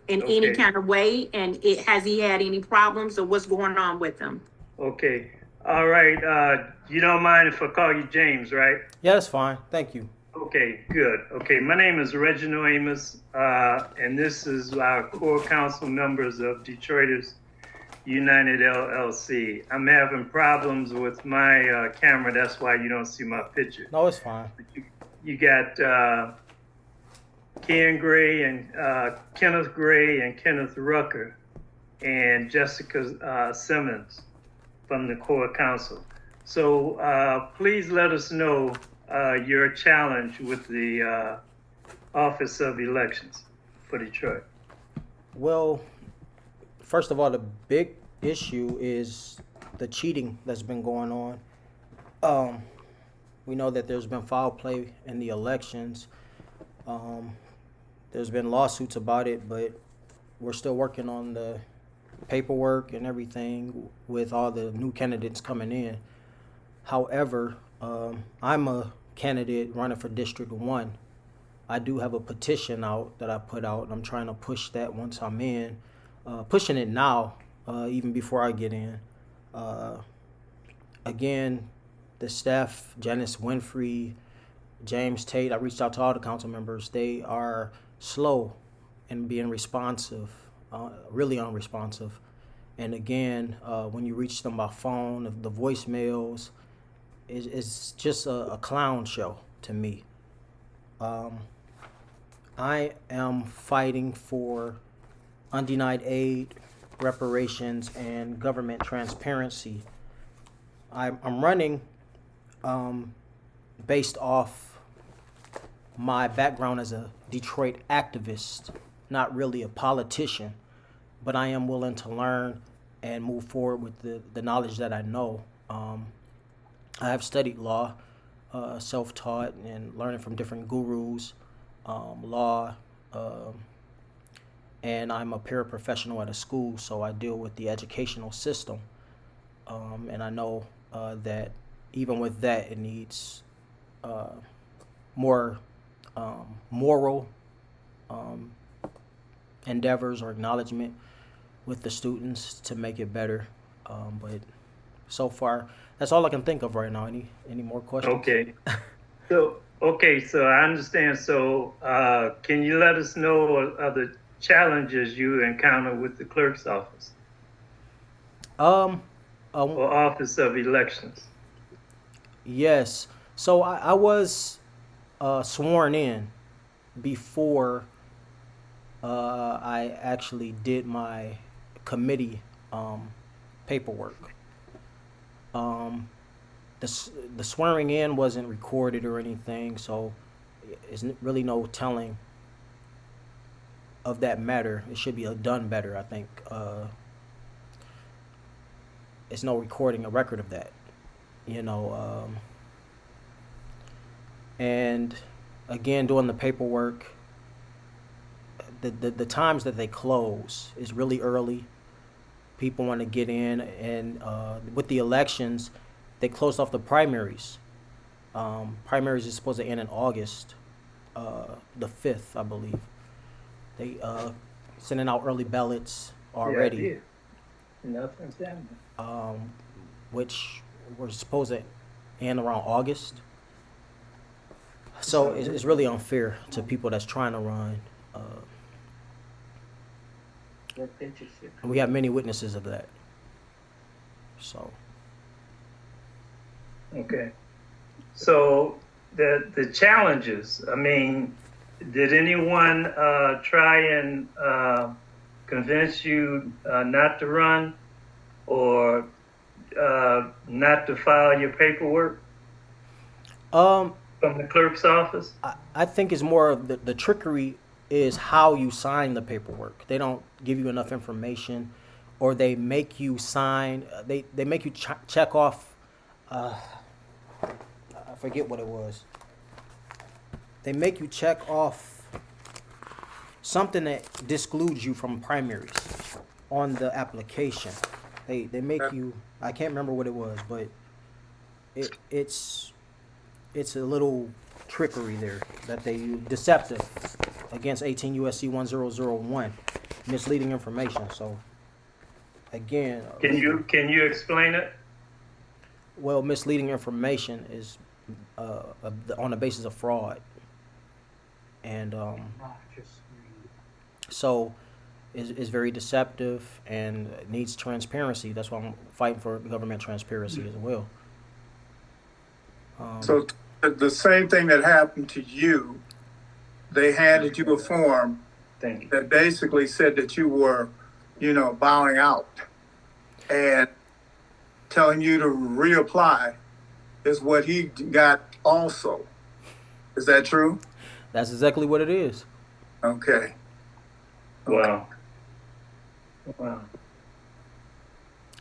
in any Okay. kind of way? And has he had any problems, or what's going on with him? Okay. All right. You don't mind if I call you James, right? Yeah, that's fine. Thank you. Okay, good. Okay, my name is Reginald Amos, and this is our core council members of Detroiters United LLC. I'm having problems with my camera. That's why you don't see my picture. No, it's fine. You got Ken Gray and Kenneth Gray and Kenneth Rucker and Jessica Simmons from the core council. So please let us know your challenge with the Office of Elections for Detroit. Well, first of all, the big issue is the cheating that's been going on. Um, we know that there's been foul play in the elections. Um, there's been lawsuits about it, but we're still working on the paperwork and everything with all the new candidates coming in. However, I'm a candidate running for District 1. I do have a petition out that I put out. I'm trying to push that once I'm in. Pushing it now, even before I get in. Uh, Again, the staff, Janice Winfrey, James Tate, I reached out to all the council members. They are slow in being responsive, really unresponsive. And again, when you reach them by phone, the voicemails, it's just a clown show to me. Um, I am fighting for undenied aid, reparations, and government transparency. I'm running um, based off my background as a Detroit activist, not really a politician, but I am willing to learn and move forward with the knowledge that I know. I have studied law, self taught, and learning from different gurus, law, um, and I'm a paraprofessional at a school, so I deal with the educational system. And I know that even with that, it needs uh, more moral um, endeavors or acknowledgement with the students to make it better. But so far, that's all I can think of right now. Any more questions? Okay. So I understand. So can you let us know of the challenges you encounter with the clerk's office Um, um, or Office of Elections? yes. So I was sworn in before I actually did my committee paperwork. Um, the swearing in wasn't recorded or anything, so it's really no telling of that matter. It should be done better, I think. It's no recording a record of that, you know. And again, doing the paperwork, the times that they close is really early. People want to get in, and with the elections, they closed off the primaries. Primaries is supposed to end in August, the 5th, I believe. They sending out early ballots Yeah, I already, did. Nothing's happening. um, which were supposed to end around August. So it's really unfair to people that's trying to run. Uh, and we have many witnesses of that. So Okay. So the challenges. I mean, did anyone try and convince you not to run or not to file your paperwork um, from the clerk's office? I think it's more of the trickery is how you sign the paperwork. They don't give you enough information, or they make you sign. They make you check off. Uh, I forget what it was. They make you check off something that discludes you from primaries on the application. They make you. I can't remember what it was, but it's a little trickery there that they deceptive against 18 USC 1001. misleading information. So again, Can you explain it? well, misleading information is on the basis of fraud, and so is very deceptive and needs transparency. That's why I'm fighting for government transparency as well. So the same thing that happened to you, they handed you a form Thank you. that basically said that you were, bowing out, and telling you to reapply is what he got also. Is that true? That's exactly what it is. Okay. Wow. Wow.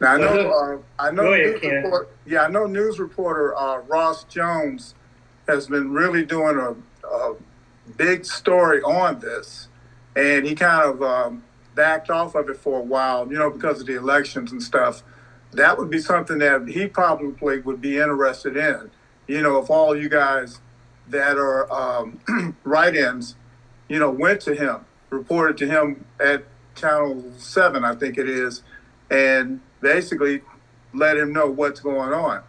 Now I know Go ahead, Ken. I know news reporter Ross Jones has been really doing a big story on this, and he kind of backed off of it for a while, because of the elections and stuff. That would be something that he probably would be interested in. If all you guys that are write-ins, went to him, reported to him at Channel 7, I think it is, and basically let him know what's going on.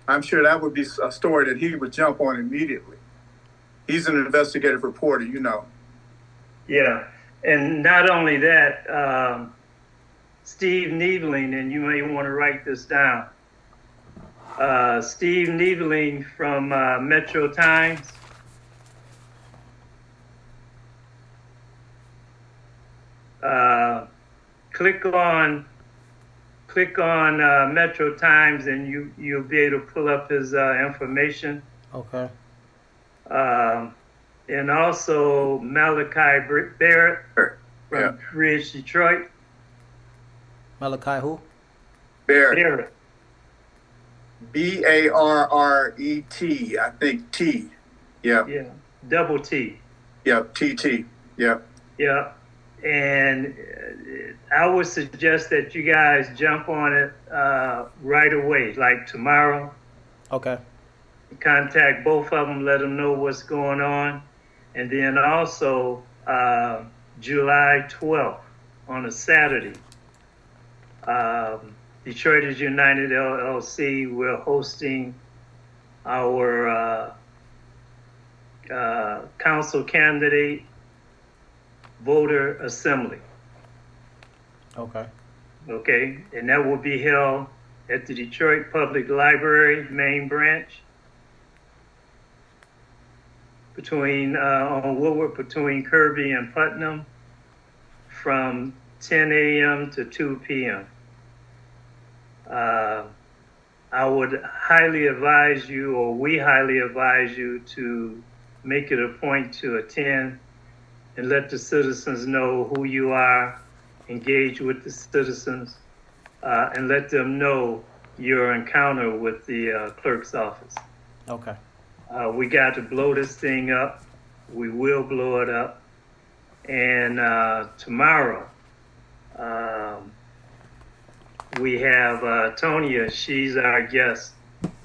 I'm sure that would be a story that he would jump on immediately. He's an investigative reporter, Yeah, and not only that, Steve Neveling, and you may want to write this down. Steve Neveling from Metro Times. Click on Metro Times, and you'll be able to pull up his information. Okay. And also Malachi Barrett from Bridge, Detroit. Malachi who? Barrett. Barret, I think T. Yeah. Yeah. Double T. Yeah. TT. Yeah. Yeah. And I would suggest that you guys jump on it right away, like tomorrow. Okay. Contact both of them, let them know what's going on. And then also July 12th on a Saturday, Detroiters United LLC, we're hosting our council candidate voter assembly. Okay. Okay, and that will be held at the Detroit Public Library main branch on Woodward between Kirby and Putnam from 10 a.m. to 2 p.m. I would highly advise you, or we highly advise you, to make it a point to attend and let the citizens know who you are, engage with the citizens, and let them know your encounter with the clerk's office. Okay. We got to blow this thing up. We will blow it up. And tomorrow, we have Tonya. She's our guest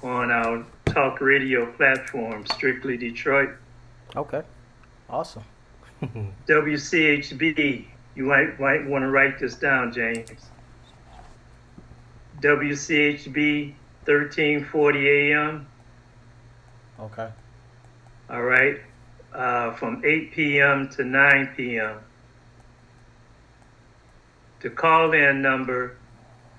on our talk radio platform, Strictly Detroit. Okay. Awesome. WCHB, you might want to write this down, James. WCHB 1340 AM. Okay. All right. From 8 p.m. to 9 p.m. The call-in number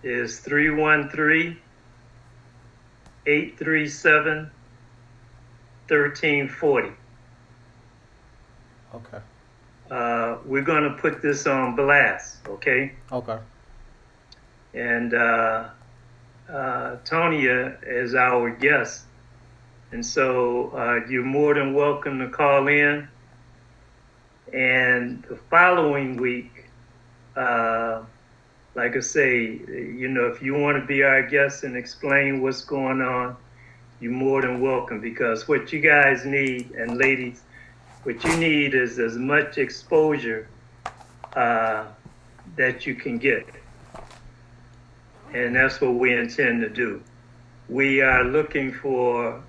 is 313-837-1340. Okay. We're going to put this on blast, okay? Okay. And Tonya is our guest. And so you're more than welcome to call in. And the following week, like I say, if you want to be our guest and explain what's going on, you're more than welcome, because what you guys need, and ladies, what you need is as much exposure that you can get. And that's what we intend to do. We are looking for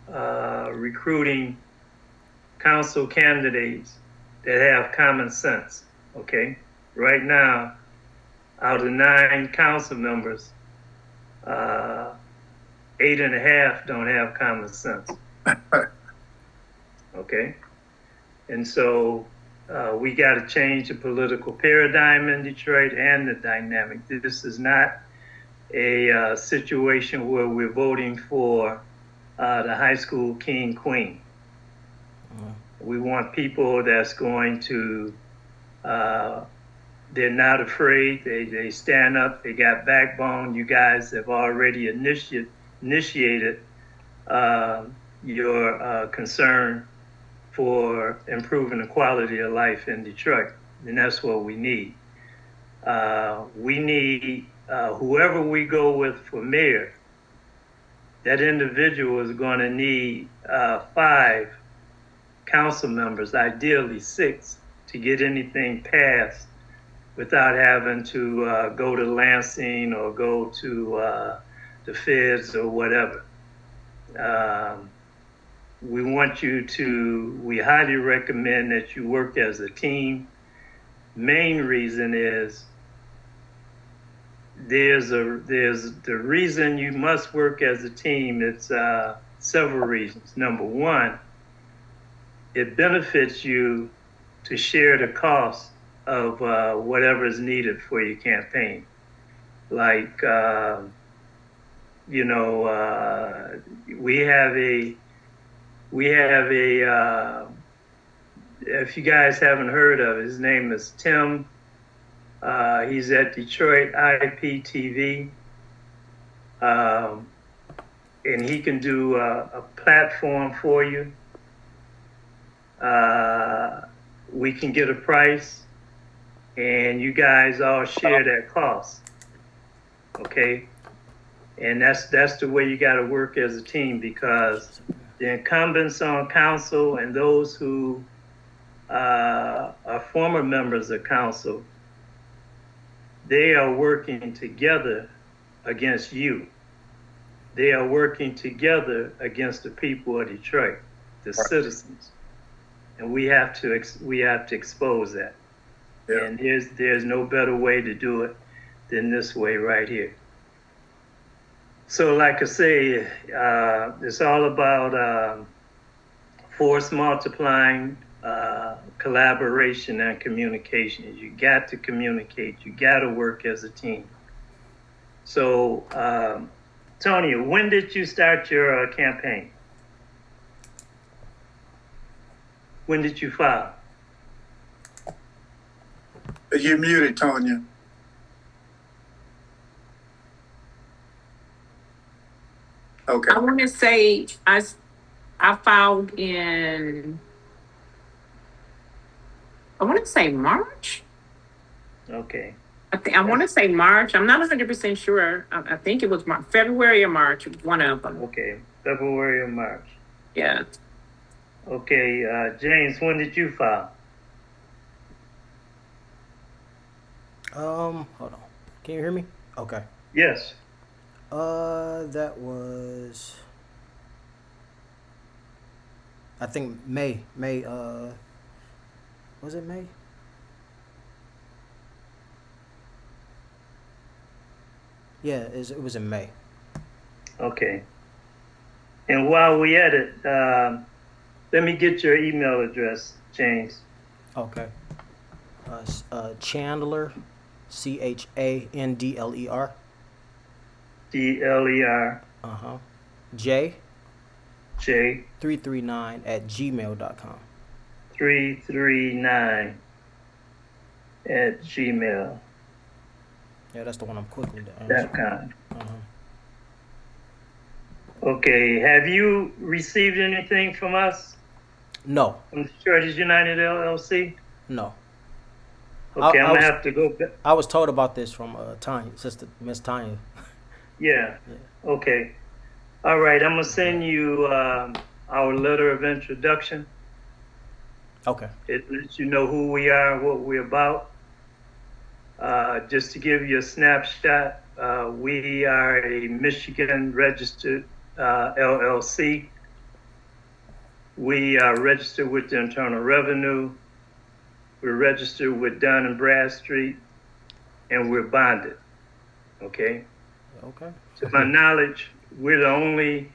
recruiting council candidates that have common sense, okay? right now, out of 9 council members, 8.5 don't have common sense. Okay? And so we got to change the political paradigm in Detroit and the dynamic. This is not a situation where we're voting for the high school king, queen. We want people that's going to, they're not afraid. They stand up. They got backbone. You guys have already initiated your concern for improving the quality of life in Detroit. And that's what we need. We need whoever we go with for mayor, that individual is going to need 5 council members, ideally 6, to get anything passed without having to go to Lansing or go to the feds or whatever. We highly recommend that you work as a team. Main reason is there's the reason you must work as a team. It's several reasons. Number one, it benefits you to share the cost of whatever is needed for your campaign. Like, we have a if you guys haven't heard of it, his name is Tim. He's at Detroit IPTV. And he can do a platform for you. We can get a price and you guys all share that cost. Okay? And that's the way you got to work as a team, because the incumbents on council and those who are former members of council, they are working together against you. They are working together against the people of Detroit, the citizens, and we have to expose that. Yeah. And there's no better way to do it than this way right here. So, like I say, it's all about force multiplying, collaboration, and communication. You got to communicate. You got to work as a team. So, Tony, when did you start your campaign? When did you file? You're muted, Tonya. Okay. I want to say I filed in, I want to say March. Okay. I want to say March. I'm not 100% sure. I think it was February or March, one of them. Okay, February or March. Yeah. Okay, James, when did you file? Hold on. Can you hear me? Okay. Yes. That was, I think May, was it May? Yeah, it was in May. Okay. And while we at it, let me get your email address, James. Okay. Chandler, Chandler. DLER. J. J. 339 at gmail.com. 339 at gmail. Yeah, that's the one I'm quickly to answer. Okay, have you received anything from us? No. From the Detroiter's United LLC? No. Okay, I'm going to have to go back. I was told about this from Tanya, Sister Miss Tanya. Yeah. Okay. All right, I'm going to send you our letter of introduction. Okay. It lets you know who we are, what we're about. Just to give you a snapshot, we are a Michigan registered LLC. We are registered with the Internal Revenue. we're registered with Dun and Bradstreet, and we're bonded. Okay. Okay. To my knowledge, we're the only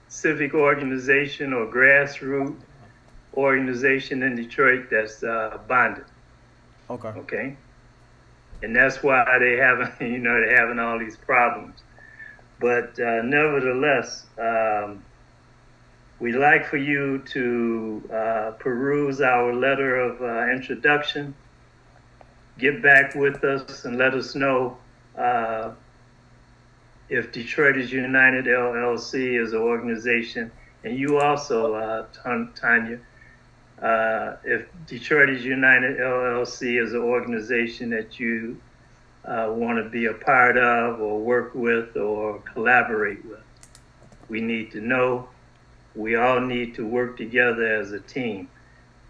civic organization or grassroots organization in Detroit that's bonded. Okay. Okay. And that's why they haven't, they're having all these problems. But nevertheless, we'd like for you to peruse our letter of introduction, get back with us and let us know if Detroiters United LLC is an organization, and you also, Tanya, if Detroiters United LLC is an organization that you want to be a part of or work with or collaborate with. We need to know. We all need to work together as a team.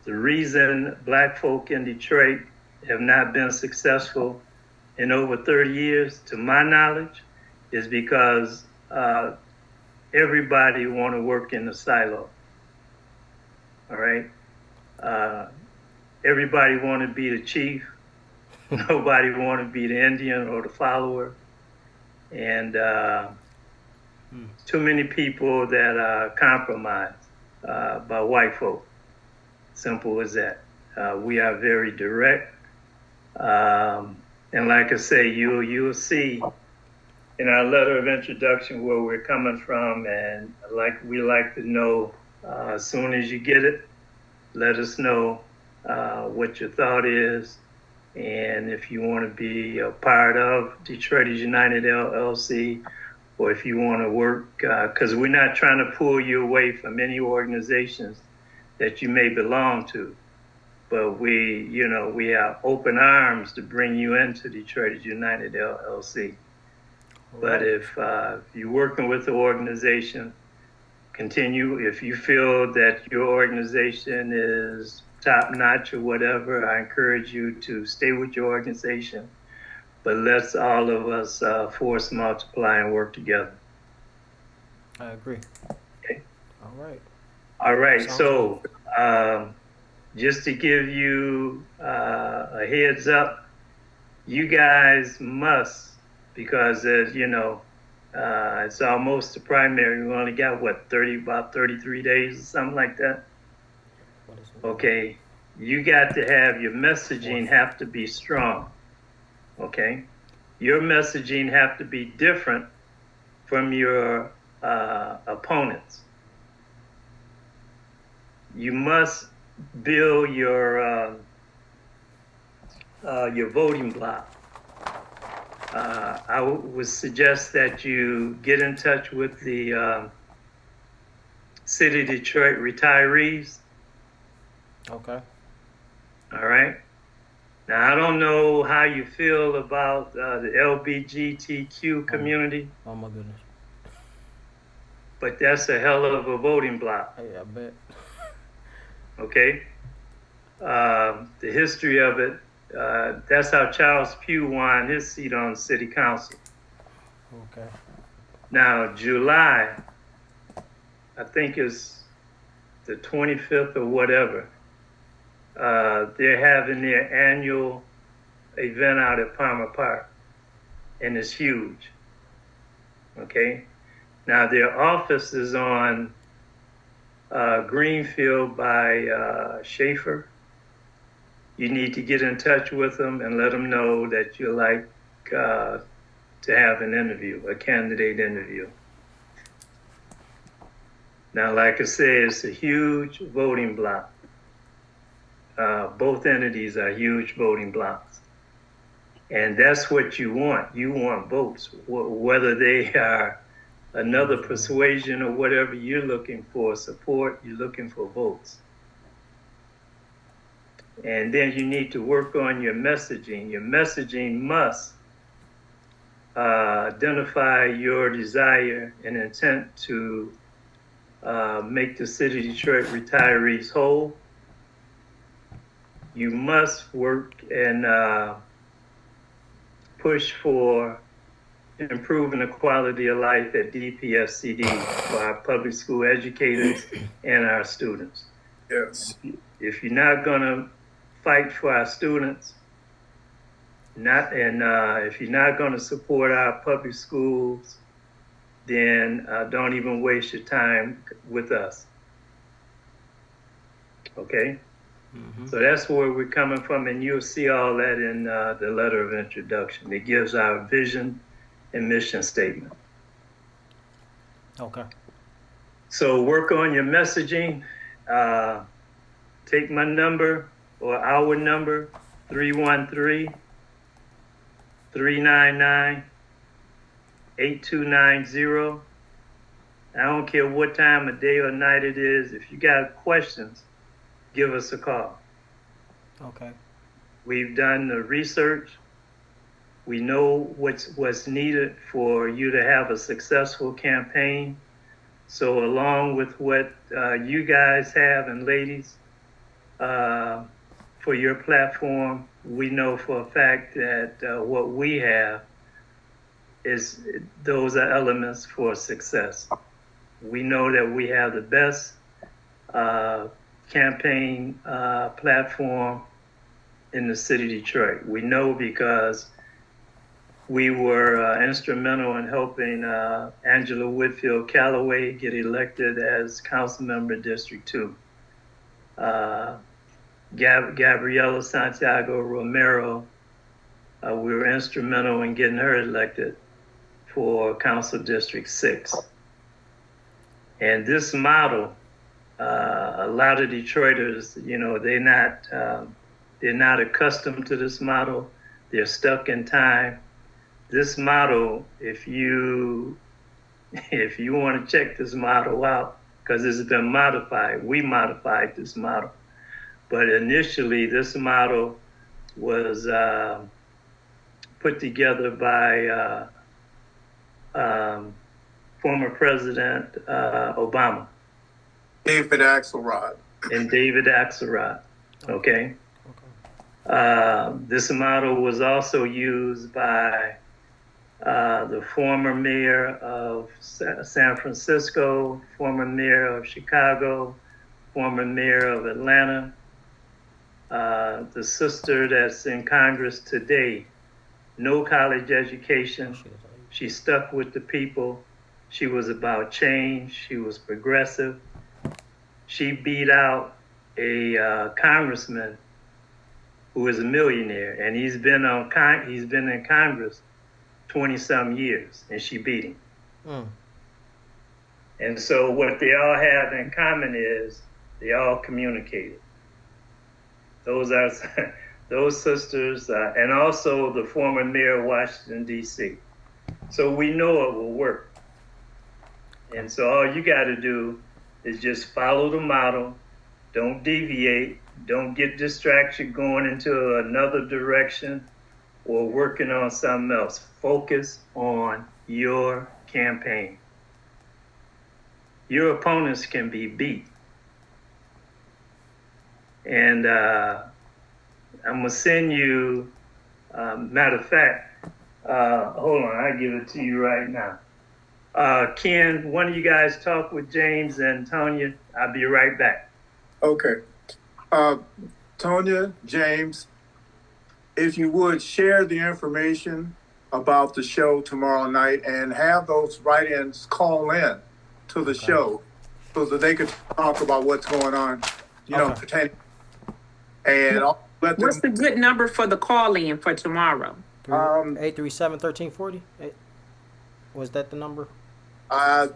The reason Black folk in Detroit have not been successful in over 30 years, to my knowledge, is because everybody want to work in the silo. All right? Everybody want to be the chief. Nobody want to be the Indian or the follower. And too many people that are compromised by white folk. Simple as that. We are very direct. And like I say, you'll see in our letter of introduction where we're coming from, and we like to know as soon as you get it, let us know what your thought is, and if you want to be a part of Detroiters United LLC, or if you want to work, because we're not trying to pull you away from any organizations that you may belong to, but we have open arms to bring you into Detroiters United LLC. But if you're working with the organization, continue. If you feel that your organization is top notch or whatever, I encourage you to stay with your organization. But let's all of us force multiply and work together. I agree. Okay. All right. Sounds so just to give you a heads up, you guys must, because it's almost the primary. We only got about 33 days or something like that. Okay, you got to have your messaging have to be strong. Okay, your messaging have to be different from your opponents. You must build your voting block. I would suggest that you get in touch with the City of Detroit retirees. Okay. All right. Now, I don't know how you feel about the LGBTQ community. Oh my goodness. But that's a hell of a voting block. Hey, I bet. Okay. The history of it, that's how Charles Pugh won his seat on city council. Okay. Now, July, I think is the 25th or whatever, they're having their annual event out at Palmer Park, and it's huge. Okay? Now, their office is on Greenfield by Schaefer. You need to get in touch with them and let them know that you'd like to have an interview, a candidate interview. Now, like I said, it's a huge voting block. Both entities are huge voting blocks. And that's what you want. You want votes, whether they are another persuasion or whatever you're looking for support, you're looking for votes. And then you need to work on your messaging. Your messaging must identify your desire and intent to make the city of Detroit retirees whole. You must work and push for improving the quality of life at DPSCD for our public school educators and our students. Yes. if you're not going to fight for our students, if you're not going to support our public schools, then don't even waste your time with us. Okay? Mm-hmm. So that's where we're coming from, and you'll see all that in the letter of introduction. It gives our vision and mission statement. Okay. So work on your messaging. Take my number or our number, 313-399-8290. I don't care what time of day or night it is. If you got questions, give us a call. Okay. We've done the research. We know what's needed for you to have a successful campaign. So along with what you guys have and ladies for your platform, we know for a fact that what we have is those are elements for success. We know that we have the best campaign platform in the city of Detroit. We know because we were instrumental in helping Angela Whitfield Calloway get elected as council member District 2. Gabriela Santiago Romero, we were instrumental in getting her elected for Council District 6. And this model, a lot of Detroiters, they're not accustomed to this model. They're stuck in time. This model, if you want to check this model out, because it's been modified, we modified this model. But initially, this model was put together by former President Obama. David Axelrod. And David Axelrod, okay? This model was also used by the former mayor of San Francisco, former mayor of Chicago, former mayor of Atlanta, the sister that's in Congress today, no college education. She stuck with the people. She was about change. She was progressive. She beat out a congressman who is a millionaire, and he's been in Congress 20-some years, and she beat him. Mm. And so what they all have in common is they all communicated. Those sisters, and also the former mayor of Washington, D.C. So we know it will work. And so all you got to do is just follow the model. Don't deviate. Don't get distracted going into another direction or working on something else. Focus on your campaign. Your opponents can be beat. And I'm going to send you, matter of fact, hold on, I'll give it to you right now. Ken, one of you guys talk with James and Tonya. I'll be right back. Okay. Tonya, James, if you would share the information about the show tomorrow night and have those write-ins call in to the show so that they could talk about what's going on, pertaining. And I'll let them. What's the good number for the call-in for tomorrow? 837-1340. Was that the number? I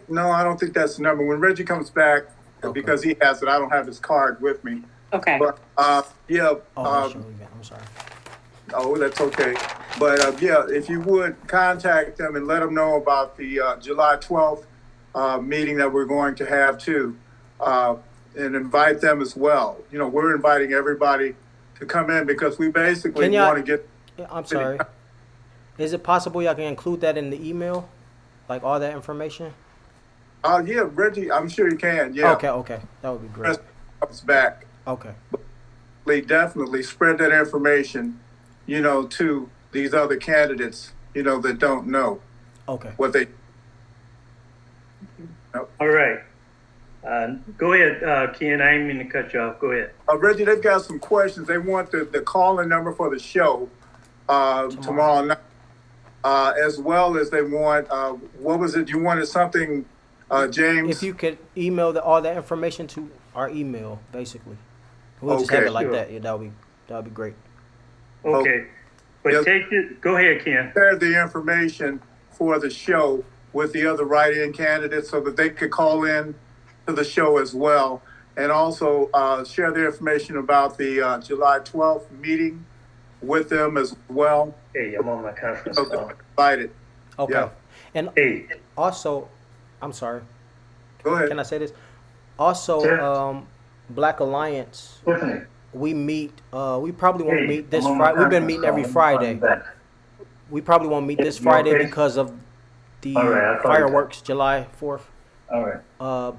don't think that's the number. When Reggie comes back, because he has it, I don't have his card with me. Okay. But yeah. I'm sorry. Oh, that's okay. But if you would contact them and let them know about the July 12th meeting that we're going to have too, and invite them as well. We're inviting everybody to come in because we basically want to get. Yeah, I'm sorry. Is it possible y'all can include that in the email, like all that information? Yeah, Reggie, I'm sure you can. Yeah. Okay, that would be great. Comes back. Okay. Definitely spread that information, to these other candidates, that don't know. Okay. What they. All right. Go ahead, Ken. I didn't mean to cut you off. Go ahead. Reggie, they've got some questions. They want the call-in number for the show tomorrow night, as well as they want, what was it? You wanted something, James? If you could email all that information to our email, basically. We'll just have Okay. it like Sure. that. Yeah, that would be great. Okay. But Yes. take it. Go ahead, Ken. Share the information for the show with the other write-in candidates so that they could call in to the show as well. And also share the information about the July 12th meeting with them as well. Hey, I'm on my conference So call. they're invited. Okay. Yeah. And Hey, also, I'm sorry. Go ahead. Can I say this? Also, Sure. Black Alliance, Tiffany. we meet. We probably won't Hey, meet this I'm on my Friday. We've been conference meeting call. every Let me call you Friday. back. We probably won't meet this You Friday okay? because of the All right, I'll call you back. fireworks, July 4th. All right.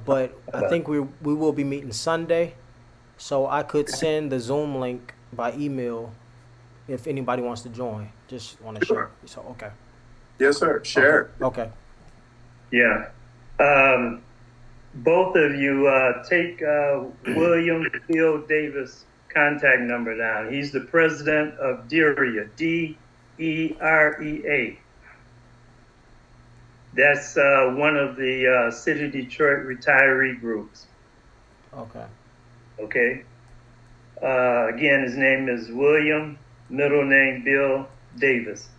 But I Okay. think we will be meeting Sunday, so I could send the Zoom link by email if anybody wants to join. Just want to share. So okay. Yes, sir. Share. Okay. Yeah. Both of you take William Bill Davis' contact number down. He's the president of DEREA, DEREA. That's one of the City of Detroit retiree groups. Okay. Okay. Again, his name is William, middle name Bill Davis.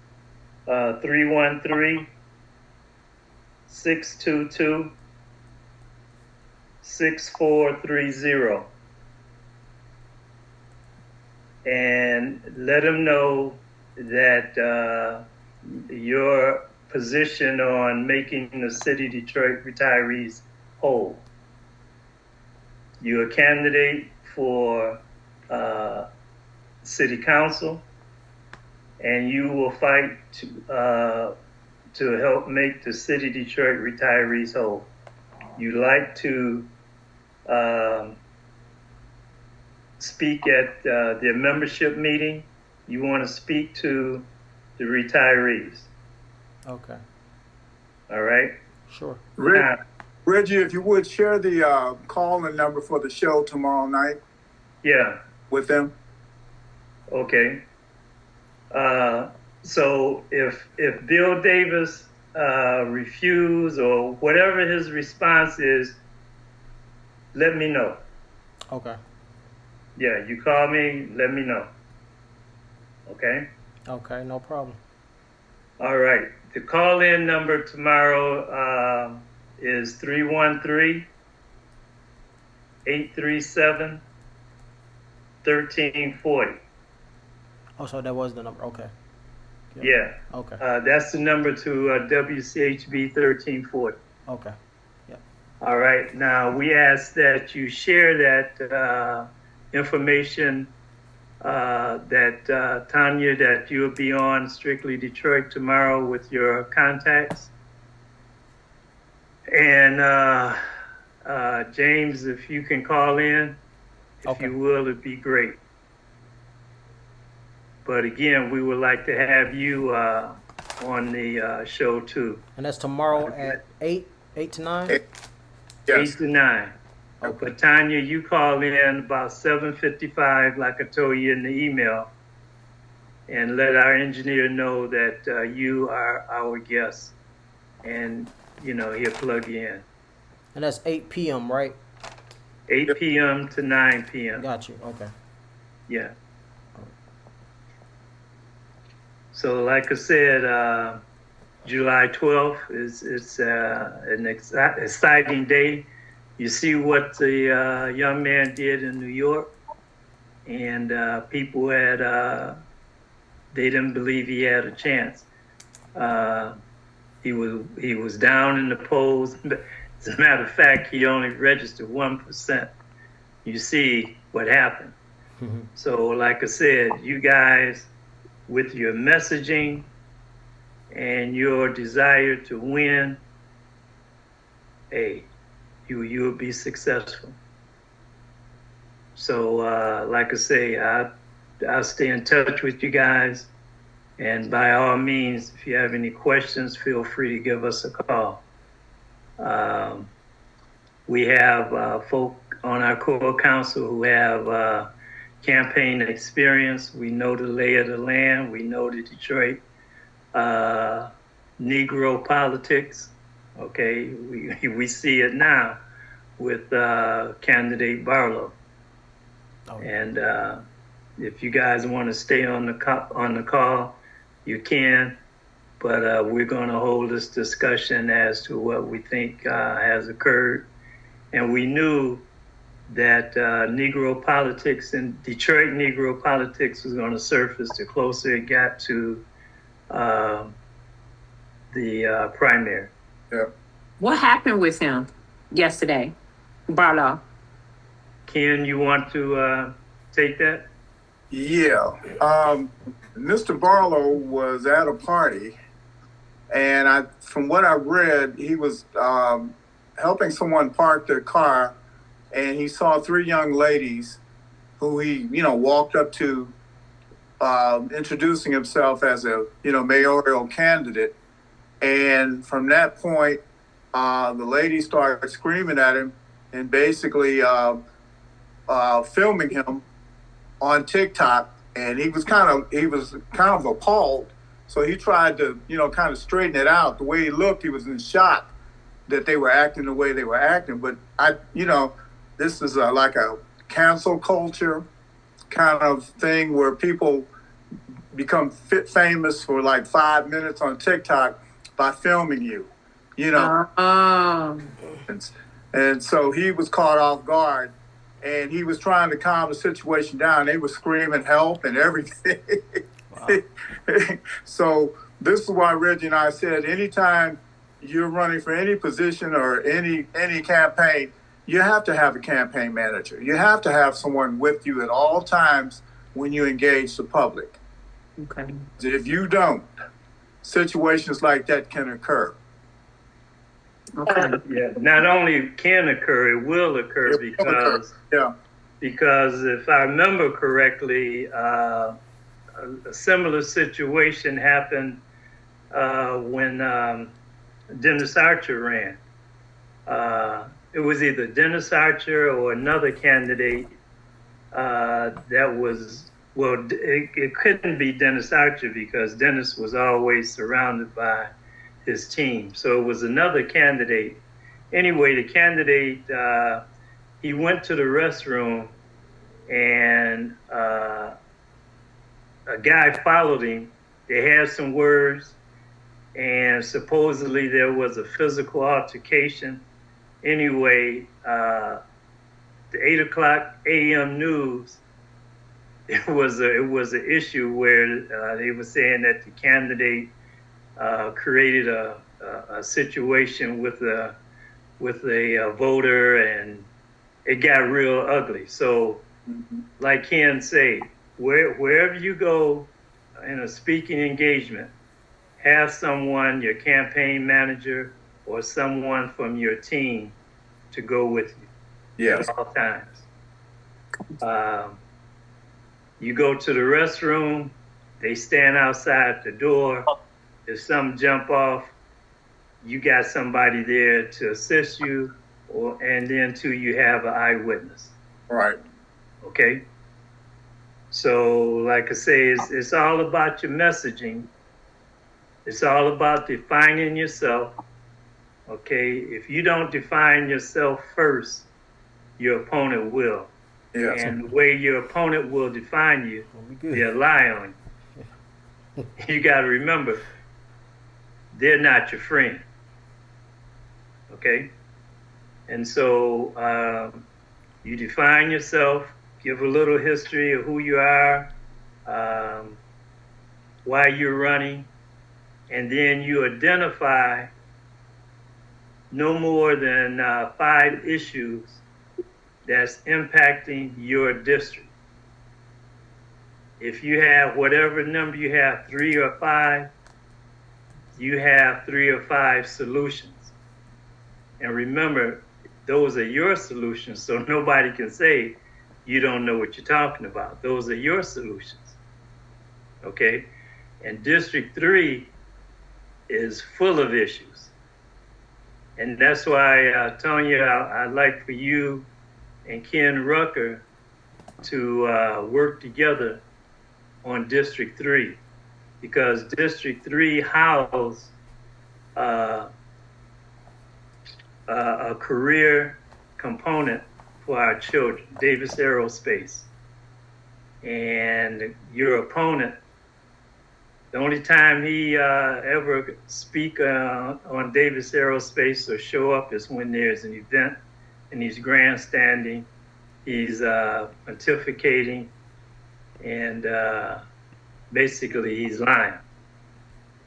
313-622-6430. And let him know that your position on making the City of Detroit retirees whole. You're a candidate for city council, and you will fight to help make the City of Detroit retirees whole. You like to speak at their membership meeting. You want to speak to the retirees. Okay. All right. Sure. Reggie, if you would share the call-in number for the show tomorrow night Yeah. with them. Okay. So if Bill Davis refuse or whatever his response is, let me know. Okay. Yeah, you call me, let me know. Okay? Okay. No problem. All right. The call-in number tomorrow is 313-837-1340. Oh, so that was the number. Okay. Yeah. Okay. That's the number to WCHB 1340. Okay. All right. Now, we ask that you share that information that Tanya, that you'll be on Strictly Detroit tomorrow with your contacts. And James, if you can call in, if Okay. you will, it'd be great. But again, we would like to have you on the show too. And that's tomorrow at 8 to 9? Yes. 8 to 9. Okay. But Tanya, you call in about 7:55, like I told you in the email, and let our engineer know that you are our guest, and he'll plug you in. And that's 8 p.m., right? 8 p.m. to 9 p.m. Got you. Okay. Yeah. So, like I said, July 12th is an exciting day. You see what the young man did in New York, and people they didn't believe he had a chance. He was down in the polls. As a matter of fact, he only registered 1%. You see what happened. So, like I said, you guys, with your messaging and your desire to win, hey, you'll be successful. So, like I say, I'll stay in touch with you guys. And by all means, if you have any questions, feel free to give us a call. We have folk on our core council who have campaign experience. We know the lay of the land. We know the Detroit Negro politics. Okay, we see it now with candidate Barlow. Oh, And if you guys want to stay on the call, you can. But we're going to hold this discussion as to what we think has occurred. And we knew that Negro politics and Detroit Negro politics was going to surface the closer it got to the primary. Yeah. What happened with him yesterday, Barlow? Ken, you want to take that? Yeah. Mr. Barlow was at a party, and from what I read, he was helping someone park their car, and he saw three young ladies who he, walked up to, introducing himself as a, mayoral candidate. And from that point, the lady started screaming at him and basically filming him on TikTok. And he was kind of appalled. So he tried to, kind of straighten it out. The way he looked, he was in shock that they were acting the way they were acting. But this is like a cancel culture kind of thing where people become famous for like 5 minutes on TikTok by filming you, Oh. And so he was caught off guard, and he was trying to calm the situation down. They were screaming help and everything. Wow. So this is why Reggie and I said, anytime you're running for any position or any campaign, you have to have a campaign manager. You have to have someone with you at all times when you engage the public. Okay. If you don't, situations like that can occur. Okay. Yeah. Not only can occur, it will occur because if I remember correctly, a similar situation happened when Dennis Archer ran. It was either Dennis Archer or another candidate that was, well, it couldn't be Dennis Archer because Dennis was always surrounded by his team. So it was another candidate. Anyway, the candidate, he went to the restroom and a guy followed him. They had some words and supposedly there was a physical altercation. Anyway, the 8:00 a.m. news, it was an issue where they were saying that the candidate created a situation with a voter, and it got real ugly. So, like Ken said, wherever you go in a speaking engagement, have someone, your campaign manager, or someone from your team to go with you at all times. You go to the restroom, they stand outside the door. If some jump off, you got somebody there to assist you, and then too, you have an eyewitness. Right. Okay? So, like I say, it's all about your messaging. It's all about defining yourself. Okay? If you don't define yourself first, your opponent will. Yeah. And the way your opponent will define you, they'll lie on you. You got to remember, they're not your friend. Okay? And so you define yourself, give a little history of who you are, why you're running, and then you identify no more than 5 issues that's impacting your district. If you have whatever number you have, 3 or 5, you have 3 or 5 solutions. And remember, those are your solutions, so nobody can say you don't know what you're talking about. Those are your solutions. Okay? And District 3 is full of issues. And that's why, Tonya, I'd like for you and Ken Rucker to work together on District 3, because District 3 houses a career component for our children, Davis Aerospace. And your opponent, the only time he ever speak on Davis Aerospace or show up is when there's an event and he's grandstanding, he's pontificating, and basically he's lying.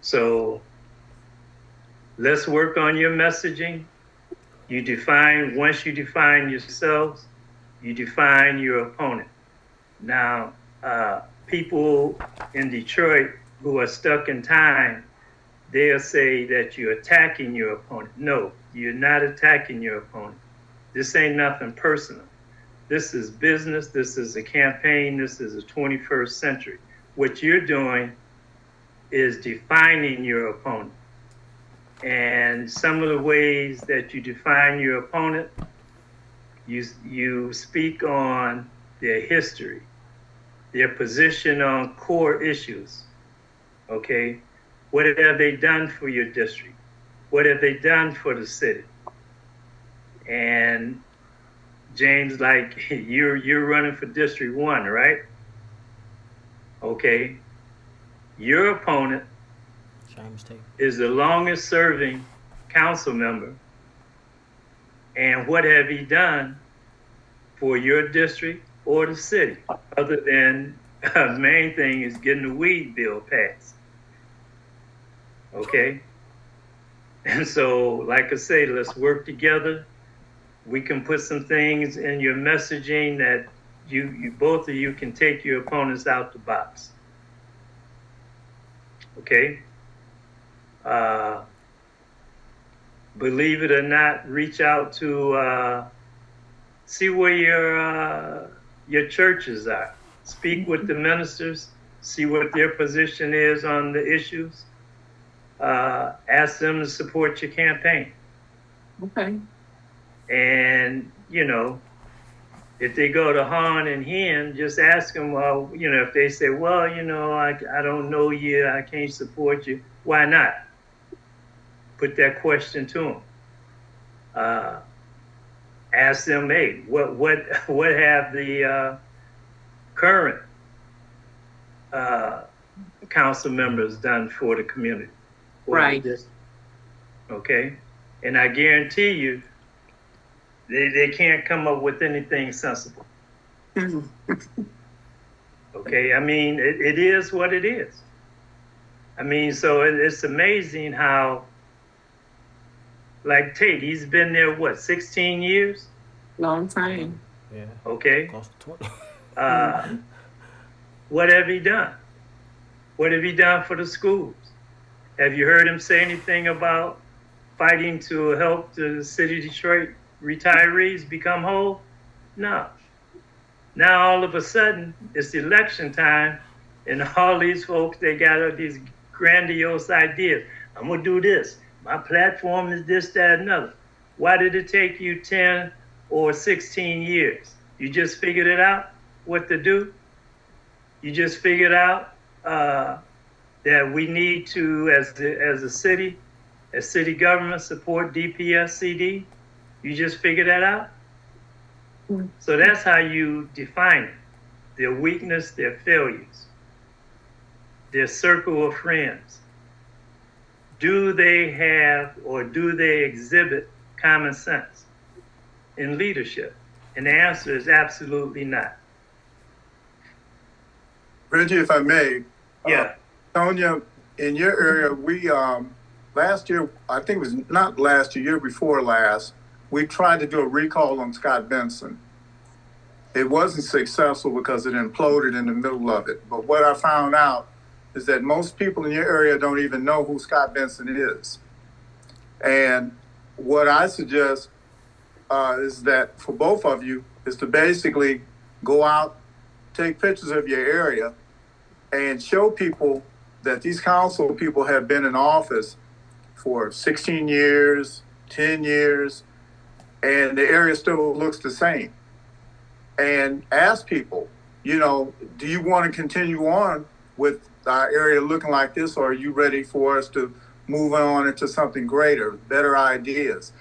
So let's work on your messaging. Once you define yourselves, you define your opponent. Now, people in Detroit who are stuck in time, they'll say that you're attacking your opponent. No, you're not attacking your opponent. This ain't nothing personal. This is business. This is a campaign. This is the 21st century. What you're doing is defining your opponent. And some of the ways that you define your opponent, you speak on their history, their position on core issues. Okay, what have they done for your district? What have they done for the city? And James, like you're running for District 1, right? Okay, your opponent is the longest serving council member. And what have he done for your district or the city, other than the main thing is getting the weed bill passed? Okay? And so, like I say, let's work together. We can put some things in your messaging that you both of you can take your opponents out the box. Okay? Believe it or not, reach out to see where your churches are. Speak with the ministers, see what their position is on the issues. Ask them to support your campaign. Okay. And, if they go to Hahn and Hen, just ask them, well, if they say, well, I don't know you, I can't support you, why not? Put that question to them. Ask them, hey, what have the current council members done for the community? Right. Okay, and I guarantee you, they can't come up with anything sensible. Okay, I mean, it is what it is. I mean, so it's amazing how, like Tate, he's been there, 16 years? Long time. Yeah. Okay. Close to 20. What have he done? What have he done for the schools? Have you heard him say anything about fighting to help the city of Detroit retirees become whole? No. Now all of a sudden it's election time, and all these folks, they got these grandiose ideas. I'm gonna do this. My platform is this, that, and another. Why did it take you 10 or 16 years? You just figured it out what to do? You just figured out that we need to, as a city, as city government, support DPS-CD? You just figured that out? So that's how you define it. Their weakness, their failures, their circle of friends. Do they have or do they exhibit common sense in leadership? And the answer is absolutely not. Reggie, if I may. Yeah. Tonya, in your area, we, last year, I think it was not last year, year before last, we tried to do a recall on Scott Benson. It wasn't successful because it imploded in the middle of it. But what I found out is that most people in your area don't even know who Scott Benson is. And what I suggest is that for both of you is to basically go out, take pictures of your area, and show people that these council people have been in office for 16 years, 10 years, and the area still looks the same. And ask people, do you want to continue on with our area looking like this, or are you ready for us to move on into something greater, better ideas?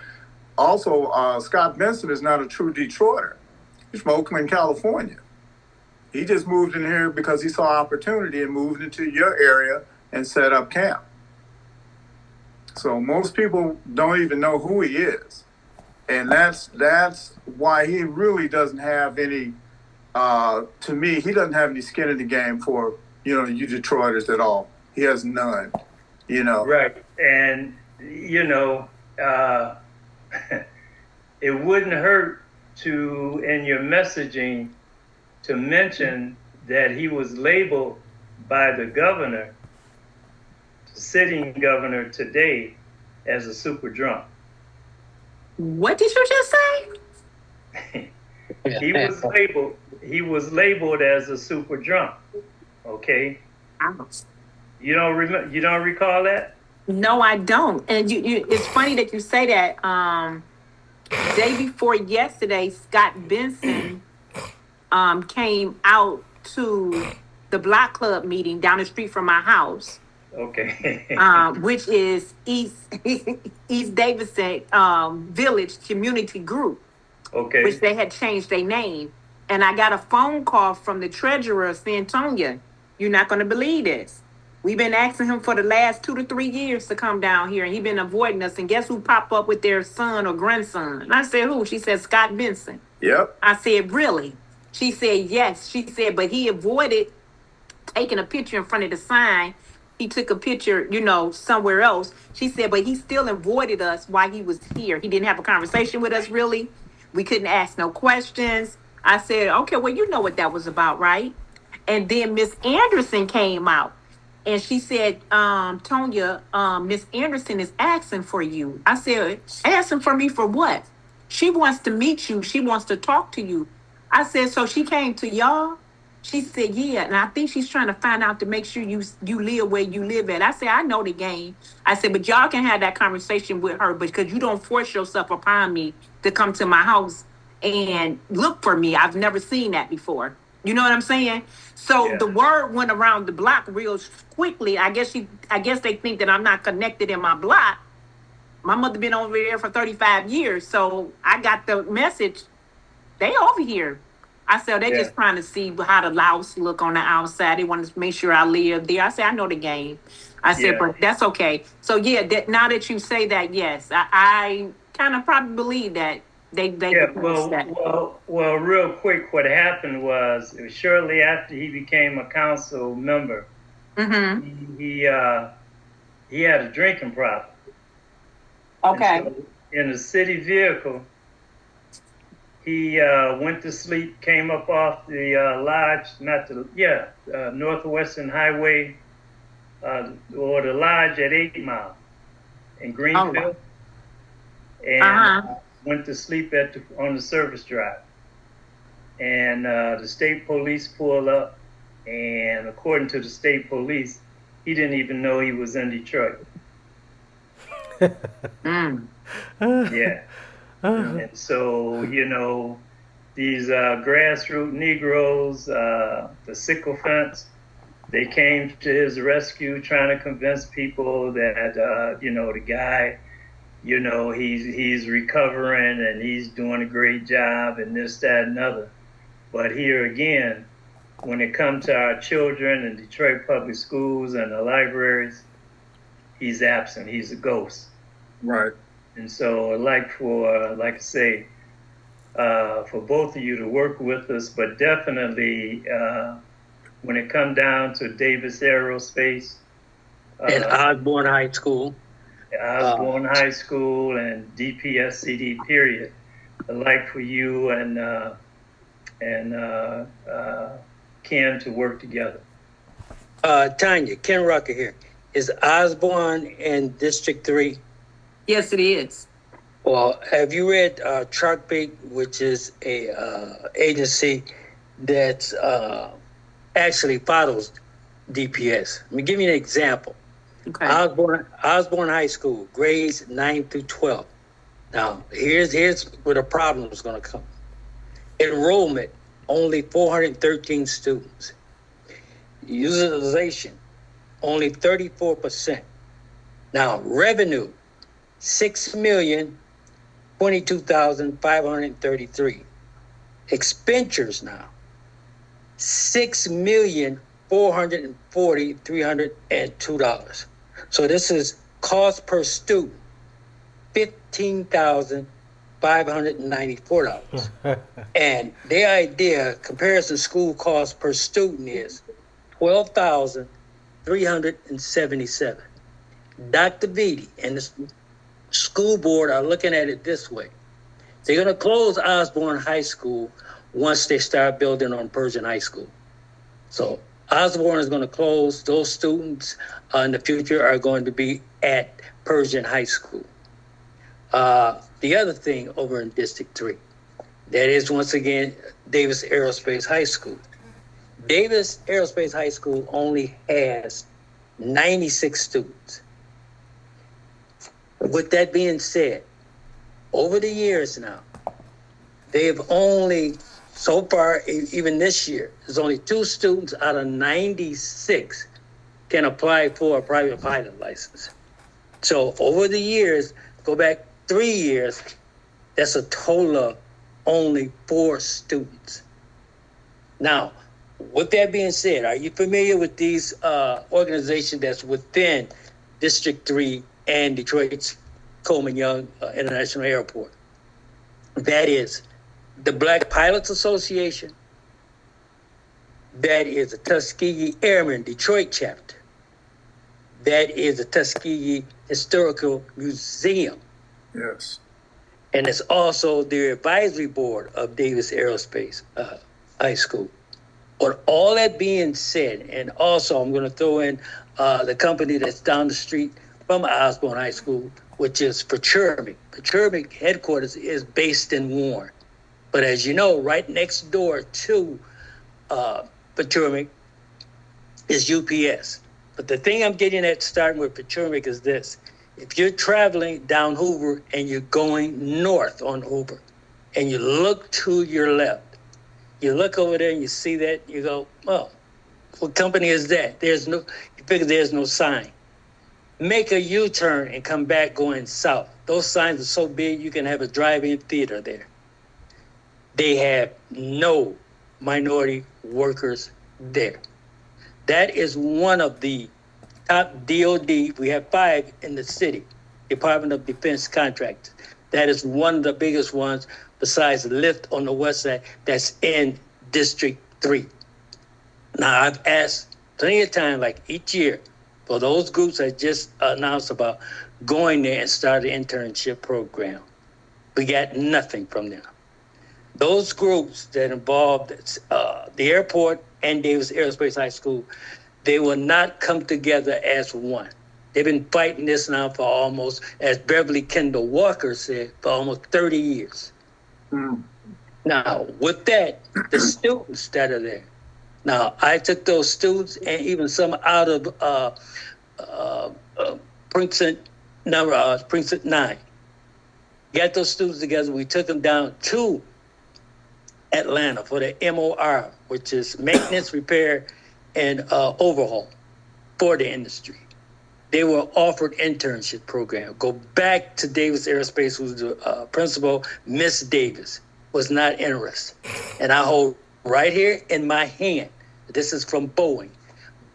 Also, Scott Benson is not a true Detroiter. He's from Oakland, California. He just moved in here because he saw opportunity and moved into your area and set up camp. So most people don't even know who he is. And that's why he really doesn't have any, to me, he doesn't have any skin in the game for, you Detroiters at all. He has none, Right. And, it wouldn't hurt to, in your messaging, to mention that he was labeled by the governor, the sitting governor today, as a super drunk. What did you just say? He was labeled as a super drunk. Okay. You don't recall that? No, I don't. And it's funny that you say that. Day before yesterday, Scott Benson came out to the block club meeting down the street from my house. Okay. Which is East Davidson Village Community Group. Okay. Which they had changed their name. And I got a phone call from the treasurer saying, Tonya, you're not going to believe this. We've been asking him for the last 2 to 3 years to come down here, and he's been avoiding us. And guess who popped up with their son or grandson? And I said, who? She said, Scott Benson. Yep. I said, really? She said, yes. She said, but he avoided taking a picture in front of the sign. He took a picture, somewhere else. She said, but he still avoided us while he was here. He didn't have a conversation with us, really. We couldn't ask no questions. I said, okay, well, you know what that was about, right? And then Miss Anderson came out. And she said, Tonya, Miss Anderson is asking for you. I said, asking for me for what? She wants to meet you. She wants to talk to you. I said, so she came to y'all? She said, yeah. And I think she's trying to find out to make sure you live where you live at. I said, I know the game. I said, but y'all can have that conversation with her because you don't force yourself upon me to come to my house and look for me. I've never seen that before. You know what I'm saying? So the word went around the block real quickly. I guess they think that I'm not connected in my block. My mother been over there for 35 years. So I got the message. They over here. I said, they're just trying to see how the house look on the outside. They want to make sure I live there. I said, I know the game. I said, but that's okay. So now that you say that, yes, I kind of probably believe that. Well, real quick, what happened was shortly after he became a council member, he had a drinking problem. Okay. So in a city vehicle, he went to sleep, came up off the Northwestern Highway, or the lodge at 8 Mile in Greenfield. And went to sleep on the service drive. And the state police pulled up, and according to the state police, he didn't even know he was in Detroit. Yeah. And so, these grassroots Negroes, the sycophants, they came to his rescue trying to convince people that, the guy, he's recovering and he's doing a great job and this, that, and other. But here again, when it comes to our children in Detroit public schools and the libraries, he's absent. He's a ghost. Right. And so like I say, for both of you to work with us, but definitely when it comes down to Davis Aerospace. At Osborne High School. Osborne High School and DPSCD period. I'd like for you and Ken to work together. Tonya, Ken Rucker here. Is Osborne in District 3? Yes, it is. Well, have you read Truckbeat, which is a agency that actually follows DPS? Let me give you an example. Okay. Osborne High School, grades 9 through 12. Now, here's where the problem is going to come. Enrollment, only 413 students. Utilization, only 34%. Now, revenue, 6,022,533. Expenditures now, 6,440,302. So this is cost per student, $15,594. And their idea, comparison school cost per student is $12,377. Dr. Vitti and the school board are looking at it this way. They're going to close Osborne High School once they start building on Persian High School. So Osborne is going to close. Those students in the future are going to be at Persian High School. The other thing over in District 3, that is once again Davis Aerospace High School. Davis Aerospace High School only has 96 students. With that being said, over the years now, they've only, so far, even this year, there's only 2 students out of 96 can apply for a private pilot license. So over the years, go back 3 years, that's a total of only 4 students. Now, with that being said, are you familiar with these organizations that's within District 3 and Detroit's Coleman Young International Airport? That is the Black Pilots Association. That is the Tuskegee Airmen Detroit chapter. That is the Tuskegee Historical Museum. Yes. And it's also the advisory board of Davis Aerospace High School. But all that being said, and also I'm going to throw in the company that's down the street from Osborne High School, which is Futurmic. Futurmic headquarters is based in Warren. But as you know, right next door to Futurmic is UPS. But the thing I'm getting at starting with Futurmic is this. If you're traveling down Hoover and you're going north on Hoover and you look to your left, you look over there and you see that, you go, oh, what company is that? You figure there's no sign. Make a U-turn and come back going south. Those signs are so big you can have a drive-in theater there. They have no minority workers there. That is one of the top DOD. We have 5 in the city, Department of Defense contractors. That is one of the biggest ones besides Lyft on the west side that's in District 3. Now, I've asked plenty of time, like each year, for those groups I just announced about going there and start an internship program. We got nothing from them. Those groups that involved the airport and Davis Aerospace High School, they will not come together as one. They've been fighting this now for almost, as Beverly Kendall Walker said, for almost 30 years. Mm. Now, with that, the students that are there. Now, I took those students and even some out of Precinct 9. Got those students together. We took them down to Atlanta for the MOR, which is maintenance, repair, and overhaul for the industry. They were offered internship program. Go back to Davis Aerospace, who's the principal. Miss Davis was not interested. And I hold right here in my hand, this is from Boeing.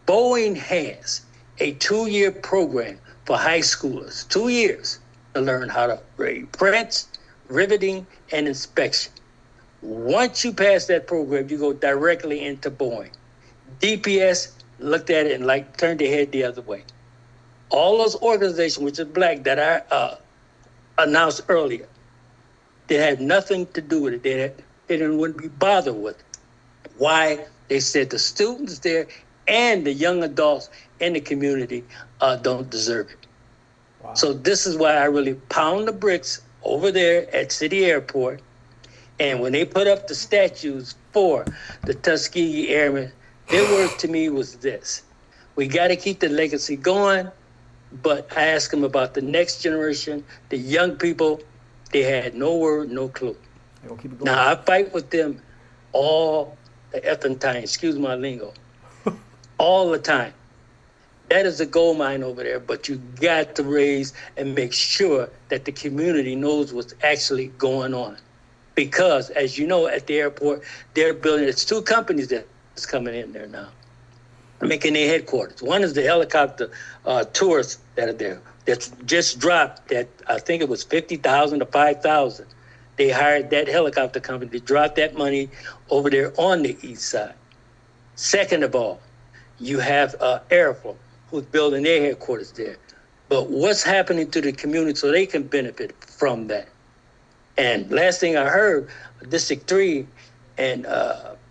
Boeing has a 2-year program for high schoolers, 2 years, to learn how to read prints, riveting, and inspection. Once you pass that program, you go directly into Boeing. DPS looked at it and turned their head the other way. All those organizations, which are black, that I announced earlier, they had nothing to do with it. They wouldn't be bothered with it. Why? They said the students there and the young adults in the community don't deserve it. Wow. So this is why I really pound the bricks over there at City Airport. And when they put up the statues for the Tuskegee Airmen, their word to me was this. We got to keep the legacy going, but I asked them about the next generation, the young people. They had no word, no clue. Hey, we'll keep it going. Now, I fight with them all the effing time, excuse my lingo, all the time. That is a gold mine over there, but you got to raise and make sure that the community knows what's actually going on. Because, as you know, at the airport, they're building, it's 2 companies that's coming in there now, making their headquarters. One is the helicopter tourists that are there. That's just dropped that, I think it was 50,000 to 5,000. They hired that helicopter company to drop that money over there on the east side. Second of all, you have Airflow, who's building their headquarters there. But what's happening to the community so they can benefit from that? And last thing I heard, District 3 and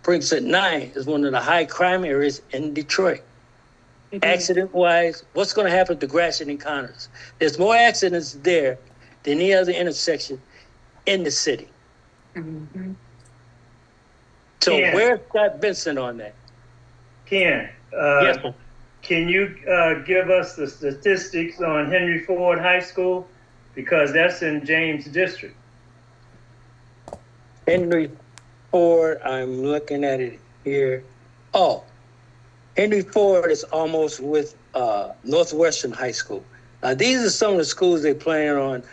Precinct 9 is one of the high crime areas in Detroit. Mm-hmm. Accident-wise, what's going to happen to Gratiot and Connors? There's more accidents there than any other intersection in the city. Mm-hmm. So Ken, where's Scott Vincent on that? Ken, Yes, sir. can you give us the statistics on Henry Ford High School? Because that's in James District. Henry Ford, I'm looking at it here. Oh, Henry Ford is almost with Northwestern High School. Now, these are some of the schools they plan on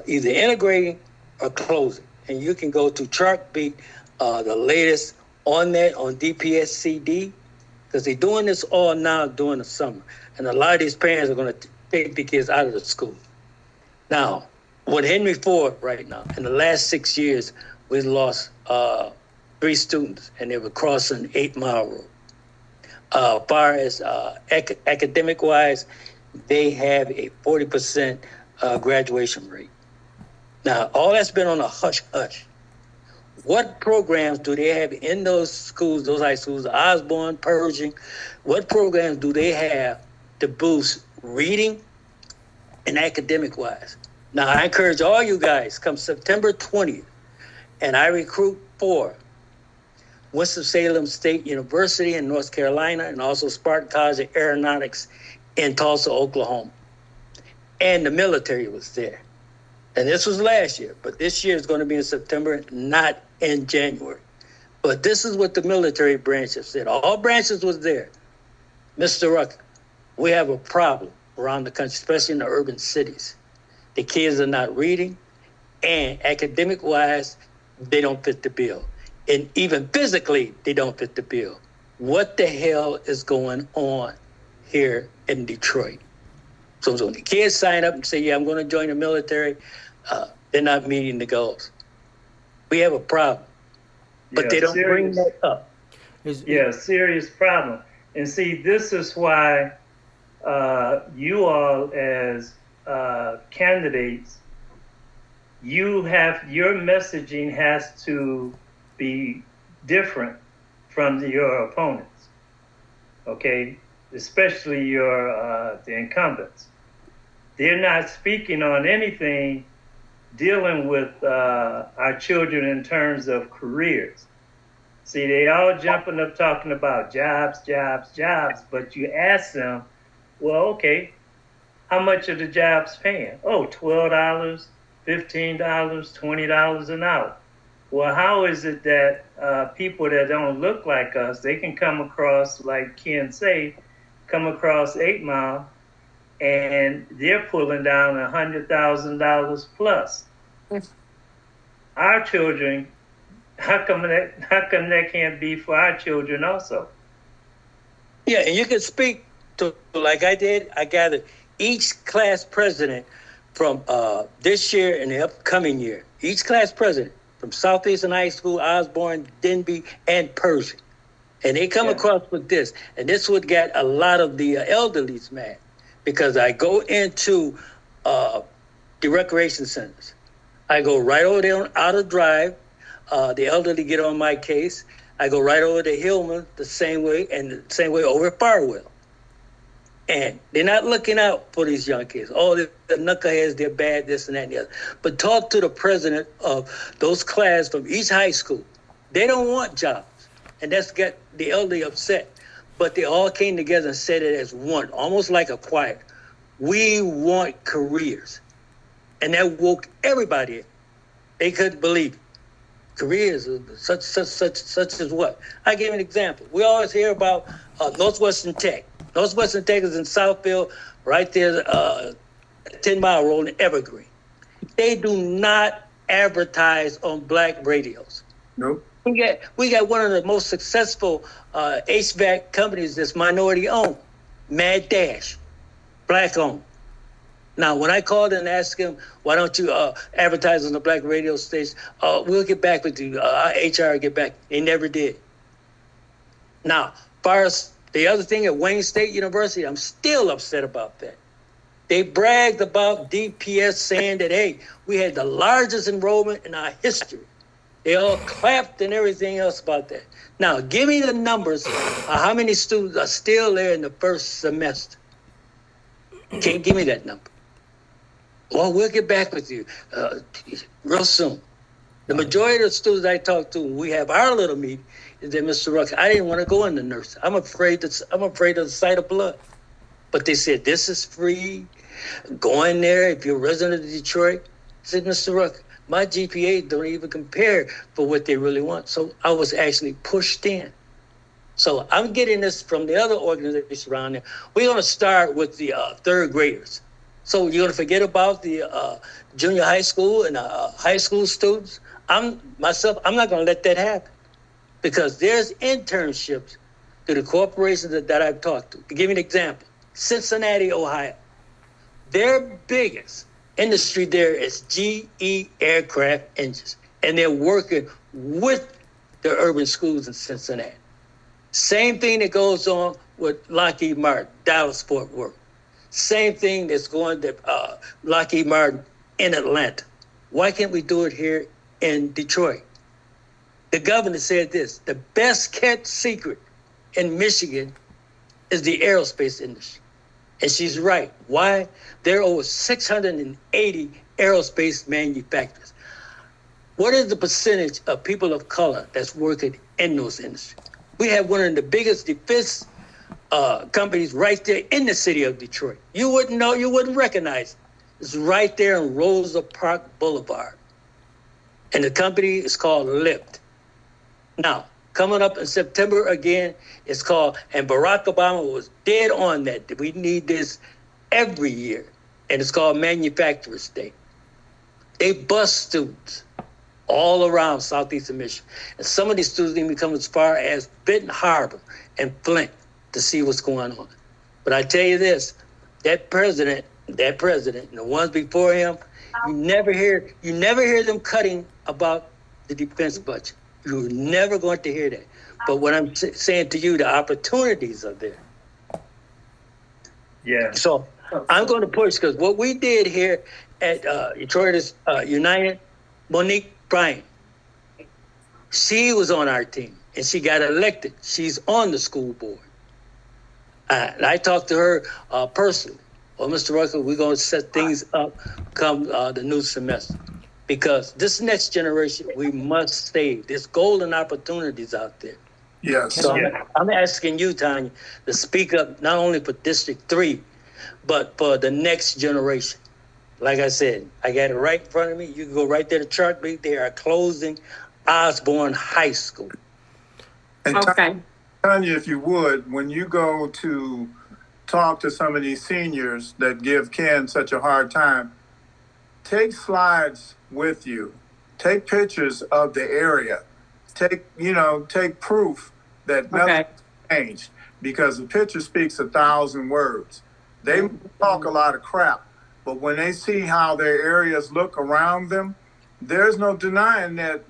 either integrating or closing. And you can go to Chartbeat, the latest on that on DPSCD, because they're doing this all now during the summer. And a lot of these parents are going to take the kids out of the school. Now, with Henry Ford right now, in the last 6 years, we lost 3 students, and they were crossing 8 Mile Road. Far as academic-wise, they have a 40% graduation rate. Now, all that's been on a hush-hush. What programs do they have in those schools, those high schools, Osborne, Pershing? What programs do they have to boost reading and academic-wise? Now, I encourage all you guys, come September 20th, and I recruit for Winston-Salem State University in North Carolina and also Spartan College of Aeronautics in Tulsa, Oklahoma. And the military was there. And this was last year, but this year is going to be in September, not in January. But this is what the military branch have said. All branches was there. Mr. Rucker, we have a problem around the country, especially in the urban cities. The kids are not reading, and academic-wise, they don't fit the bill. And even physically, they don't fit the bill. What the hell is going on here in Detroit? So when the kids sign up and say, yeah, I'm going to join the military, they're not meeting the goals. We have a problem. But they don't bring that up. Serious problem. And see, this is why you all as candidates, your messaging has to be different from your opponents, okay? Especially the incumbents. They're not speaking on anything dealing with our children in terms of careers. See, they all jumping up talking about jobs, but you ask them, well, okay, how much are the jobs paying? Oh, $12, $15, $20 an hour. Well, how is it that people that don't look like us, they can come across, like Ken say, come across 8 Mile, and they're pulling down $100,000 plus. Yes. Our children, how come that can't be for our children also? Yeah, and you can speak to, like I did, I gathered each class president from this year and the upcoming year, each class president from Southeastern High School, Osborne, Denby, and Pershing. And they come across with this. And this would get a lot of the elderlies mad, because I go into the recreation centers. I go right over there on Outer Drive. The elderly get on my case. I go right over to Hillman the same way, and the same way over at Farwell. And they're not looking out for these young kids. Oh, the knuckleheads, they're bad, this and that and the other. But talk to the president of those classes from each high school. They don't want jobs. And that's got the elderly upset. But they all came together and said it as one, almost like a choir. We want careers. And that woke everybody They couldn't believe it. Careers such as what? I give you an example. We always hear about Northwestern Tech. Northwestern Tech is in Southfield, right there, 10-mile road in Evergreen. They do not advertise on black radios. Nope. We got one of the most successful HVAC companies that's minority owned, Mad Dash, black owned. Now, when I called and asked him, why don't you advertise on the black radio station? We'll get back with you. Our HR get back. They never did. Now, as far as the other thing at Wayne State University, I'm still upset about that. They bragged about DPS saying that, hey, we had the largest enrollment in our history. They all clapped and everything else about that. Now, give me the numbers of how many students are still there in the first semester. Can't give me that number. Well, we'll get back with you real soon. The majority of the students I talk to, when we have our little meeting, is that Mr. Rucker, I didn't want to go into nursing. I'm afraid of the sight of blood. But they said, this is free. Go in there if you're a resident of Detroit. I said, Mr. Rucker, my GPA don't even compare for what they really want. So I was actually pushed in. So I'm getting this from the other organizations around there. We're going to start with the third graders. So you're going to forget about the junior high school and high school students? I'm not going to let that happen, because there's internships to the corporations that I've talked to. To give you an example, Cincinnati, Ohio, their biggest industry there is GE aircraft engines, and they're working with the urban schools in Cincinnati. Same thing that goes on with Lockheed Martin, Dallas Fort Worth. Same thing that's going to Lockheed Martin in Atlanta. Why can't we do it here in Detroit? The governor said this: the best kept secret in Michigan is the aerospace industry. And she's right. Why? There are over 680 aerospace manufacturers. What is the percentage of people of color that's working in those industries? We have one of the biggest defense companies right there in the city of Detroit. You wouldn't know, you wouldn't recognize it. It's right there on Rosa Parks Boulevard. And the company is called Lyft. Now, coming up in September again, it's called, and Barack Obama was dead on that we need this every year. And it's called Manufacturers Day. They bus students all around southeastern Michigan. And some of these students even come as far as Benton Harbor and Flint to see what's going on. But I tell you this, that president, and the ones before him, you never hear them cutting about the defense budget. You're never going to hear that. But what I'm saying to you, the opportunities are there. Yeah. So I'm going to push, because what we did here at Detroiter's United, Monique Bryant, she was on our team and she got elected. She's on the school board. And I talked to her personally. Well, Mr. Rucker, we're going to set things up come the new semester. Because this next generation, we must save. There's golden opportunities out there. Yes. So I'm asking you, Tanya, to speak up not only for District 3, but for the next generation. Like I said, I got it right in front of me. You can go right there to Chartbeat. They are closing Osborne High School. And Okay. Tanya, if you would, when you go to talk to some of these seniors that give Ken such a hard time, take slides with you. Take pictures of the area. Take proof that nothing changed, because the picture speaks 1,000 words. They talk a lot of crap, but when they see how their areas look around them, there's no denying that,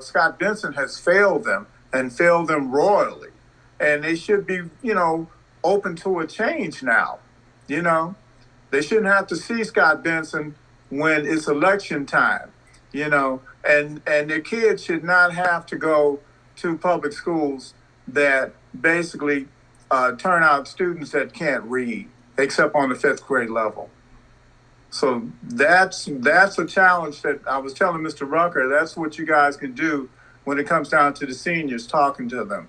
Scott Benson has failed them and failed them royally. And they should be, open to a change now. They shouldn't have to see Scott Benson when it's election time, and their kids should not have to go to public schools that basically turn out students that can't read, except on the 5th grade level. So that's a challenge that I was telling Mr. Rucker. That's what you guys can do when it comes down to the seniors, talking to them.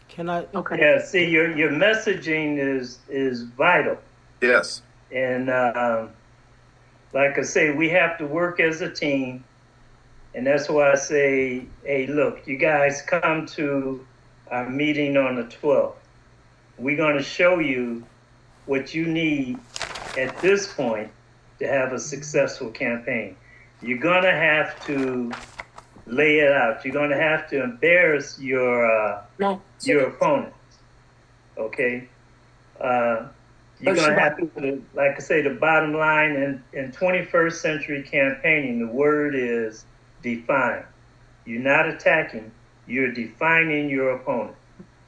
Can I? Okay. Yeah, see, your messaging is vital. Yes. And like I say, we have to work as a team. And that's why I say, hey, look, you guys come to our meeting on the 12th. We're going to show you what you need at this point to have a successful campaign. You're going to have to lay it out. You're going to have to embarrass your opponents. Okay? You're going to have to, like I say, the bottom line in 21st century campaigning, the word is define. You're not attacking, you're defining your opponent.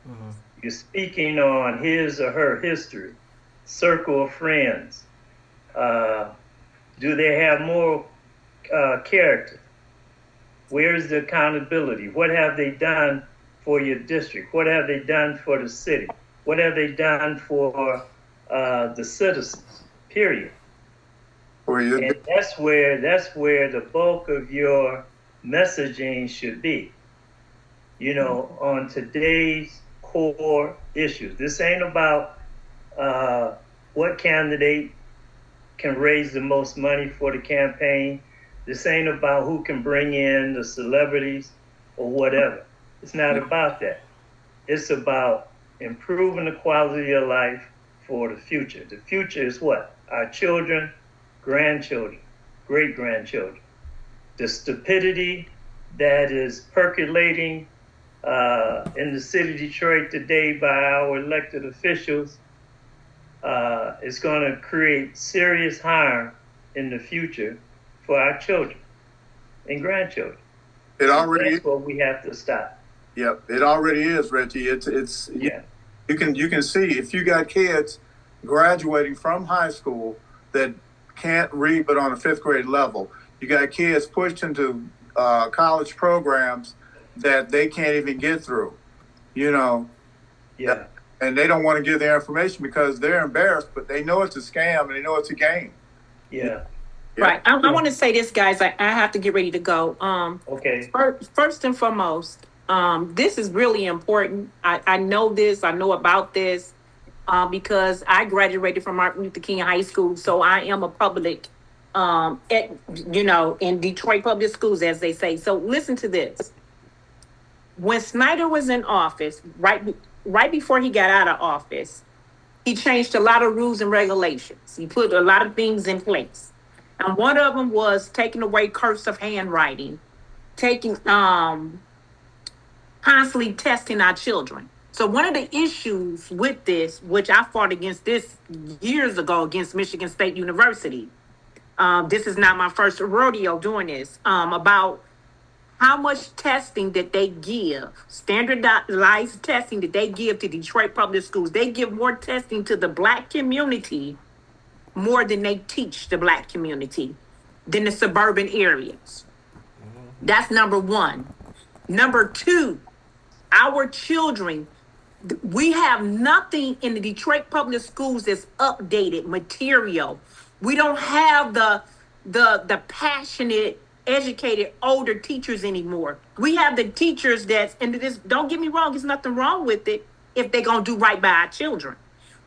Mm-hmm. You're speaking on his or her history, circle of friends. Do they have moral character? Where's the accountability? What have they done for your district? What have they done for the city? What have they done for the citizens? Period. And that's where the bulk of your messaging should be. You know, on today's core issues. This ain't about what candidate can raise the most money for the campaign. This ain't about who can bring in the celebrities or whatever. It's not about that. It's about improving the quality of life for the future. The future is what? Our children, grandchildren, great-grandchildren. The stupidity that is percolating in the city of Detroit today by our elected officials is going to create serious harm in the future for our children and grandchildren. It already That's what we have to stop. Yep, it already is, Reggie. It's yeah. You can see if you got kids graduating from high school that can't read but on a fifth grade level. You got kids pushed into college programs that they can't even get through. You know. Yeah. And they don't want to give their information because they're embarrassed, but they know it's a scam and they know it's a game. Yeah. Right. I want to say this, guys. I have to get ready to go. Okay. First and foremost, this is really important. I know this. I know about this because I graduated from Martin Luther King High School, so I am a public, in Detroit public schools, as they say. So listen to this. When Snyder was in office, right before he got out of office, he changed a lot of rules and regulations. He put a lot of things in place. And one of them was taking away cursive handwriting, taking constantly testing our children. So one of the issues with this, which I fought against this years ago against Michigan State University, this is not my first rodeo doing this, about how much testing that they give, standardized testing that they give to Detroit public schools. They give more testing to the Black community more than they teach the Black community than the suburban areas. That's number one. Number two, our children, we have nothing in the Detroit public schools that's updated material. We don't have the passionate, educated, older teachers anymore. We have the teachers that's, and this, don't get me wrong, there's nothing wrong with it if they're going to do right by our children.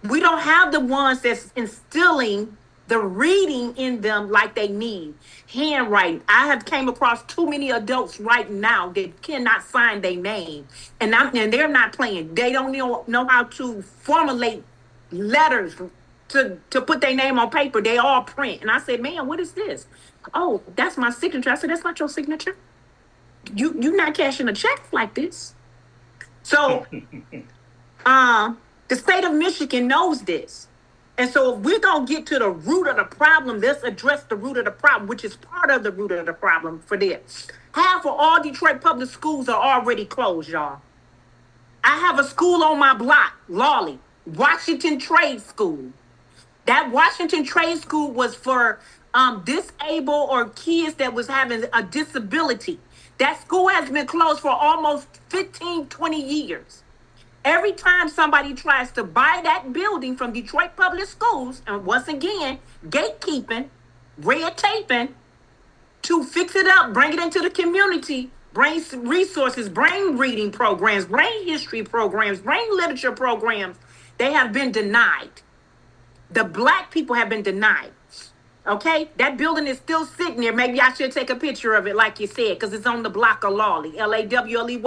We don't have the ones that's instilling the reading in them like they need. Handwriting. I have came across too many adults right now that cannot sign their name. And they're not playing. They don't know how to formulate letters to put their name on paper. They all print. And I said, man, what is this? Oh, that's my signature. I said, that's not your signature. You're not cashing a check like this. So the state of Michigan knows this. And so if we're going to get to the root of the problem, let's address the root of the problem, which is part of the root of the problem for this. Half of all Detroit public schools are already closed, y'all. I have a school on my block, Lawley, Washington Trade School. That Washington Trade School was for disabled or kids that was having a disability. That school has been closed for almost 15, 20 years. Every time somebody tries to buy that building from Detroit Public Schools, and once again, gatekeeping, red taping, to fix it up, bring it into the community, bring resources, bring reading programs, bring history programs, bring literature programs, they have been denied. The Black people have been denied. Okay, that building is still sitting there. Maybe I should take a picture of it, like you said, because it's on the block of Lawley, Lawley,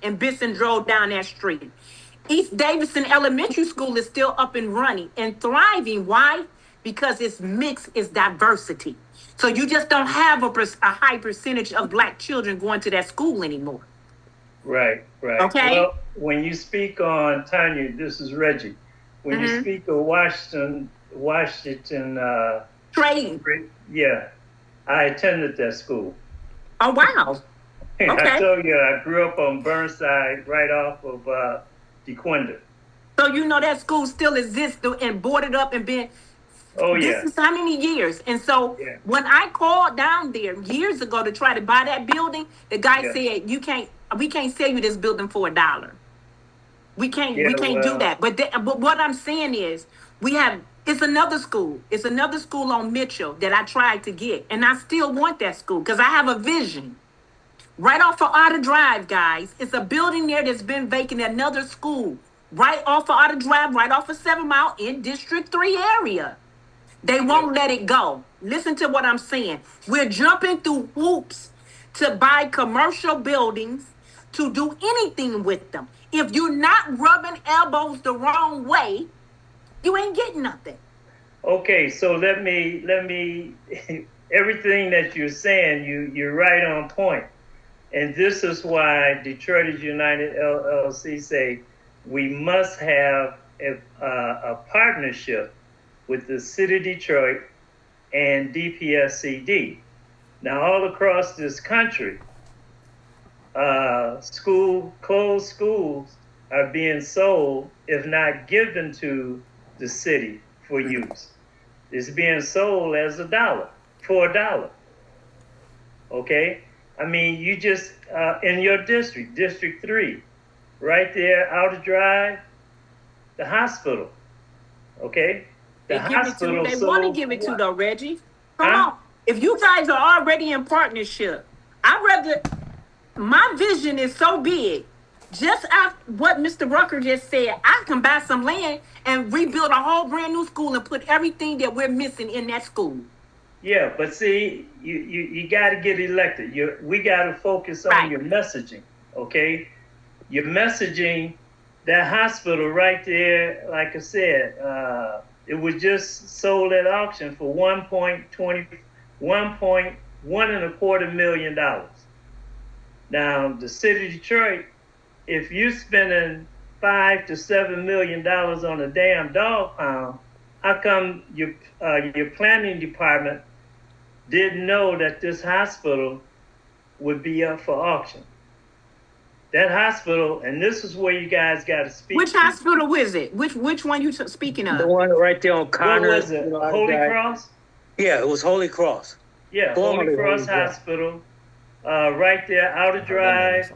and Bisson drove down that street. East Davidson Elementary School is still up and running and thriving. Why? Because it's mixed, it's diversity. So you just don't have a high percentage of black children going to that school anymore. Right, right. Okay. Well, when you speak on Tanya, this is Reggie. When you speak of Washington, Trading. yeah, I attended that school. Oh wow. I Okay. told you I grew up on Burnside, right off of DeQuinder. So you know that school still exists and boarded up and been. Oh yeah. This is how many years? And so Yeah. when I called down there years ago to try to buy that building, the guy Yeah. said, we can't sell you this building for $1. We can't Yeah, do well- that. But what I'm saying is it's another school. It's another school on Mitchell that I tried to get. And I still want that school because I have a vision. Right off of Otter Drive, guys. It's a building there that's been vacant, another school. Right off of Otter Drive, right off of 7 Mile in District 3 area. They won't let it go. Listen to what I'm saying. We're jumping through hoops to buy commercial buildings, to do anything with them. If you're not rubbing elbows the wrong way, you ain't getting nothing. Okay, so let me everything that you're saying, you're right on point. And this is why Detroiters United LLC say we must have a partnership with the City of Detroit and DPSCD. Now, all across this country, closed schools are being sold, if not given to the city for use. It's being sold as for $1. Okay? I mean, you just, in your district, District 3, right there, Outer Drive, the hospital. Okay? They The give it to. They want to give it to though, Reggie. Come Huh? on. If you guys are already in partnership, my vision is so big. Just after what Mr. Rucker just said, I can buy some land and rebuild a whole brand new school and put everything that we're missing in that school. Yeah, but see, you got to get elected. We got to focus on Right. your messaging, okay? Your messaging, that hospital right there, like I said, it was just sold at auction for $1.125 million. Now, the city of Detroit, if you're spending $5 to $7 million on a damn dog pound, how come your planning department didn't know that this hospital would be up for auction? That hospital, and this is where you guys got to speak. Which hospital is it? Which one you speaking The of? one right there on What Connor. was it? Holy Cross? Yeah, it was Holy Cross. Yeah, Formerly Holy Cross Holy Cross. Hospital. Right there, Outer Drive.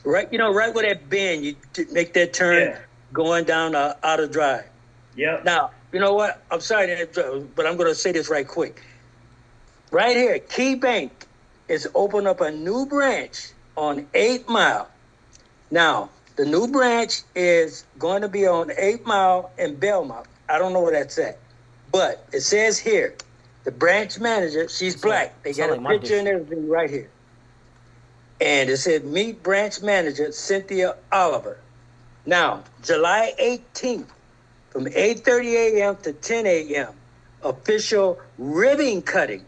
Right, right where that bend, you make that turn Yeah. going down Outer Drive. Yep. Now, you know what? I'm sorry, but I'm going to say this right quick. Right here, Key Bank is opening up a new branch on 8 Mile. Now, the new branch is going to be on 8 Mile in Belmont. I don't know where that's at. But it says here, the branch manager, she's black. They got a picture and everything right here. And it said, meet branch manager Cynthia Oliver. Now, July 18th, from 8:30 a.m. to 10 a.m., official ribbon cutting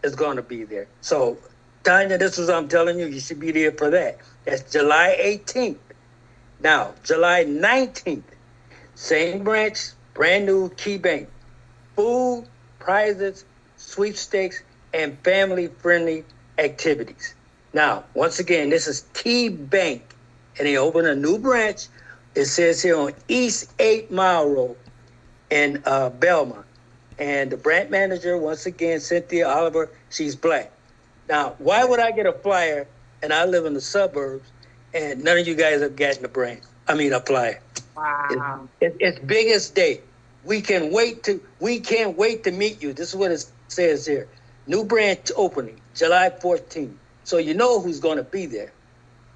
is going to be there. So, Tanya, this is what I'm telling you. You should be there for that. That's July 18th. Now, July 19th, same branch, brand new Key Bank. Food, prizes, sweepstakes, and family-friendly activities. Now, once again, this is Key Bank, and they open a new branch. It says here on East 8 Mile Road in Belmont. And the branch manager, once again, Cynthia Oliver, she's black. Now, why would I get a flyer and I live in the suburbs and none of you guys have gotten a flyer? Wow. It's biggest day. We can't wait to meet you. This is what it says here. New branch opening, July 14th. So you know who's going to be there.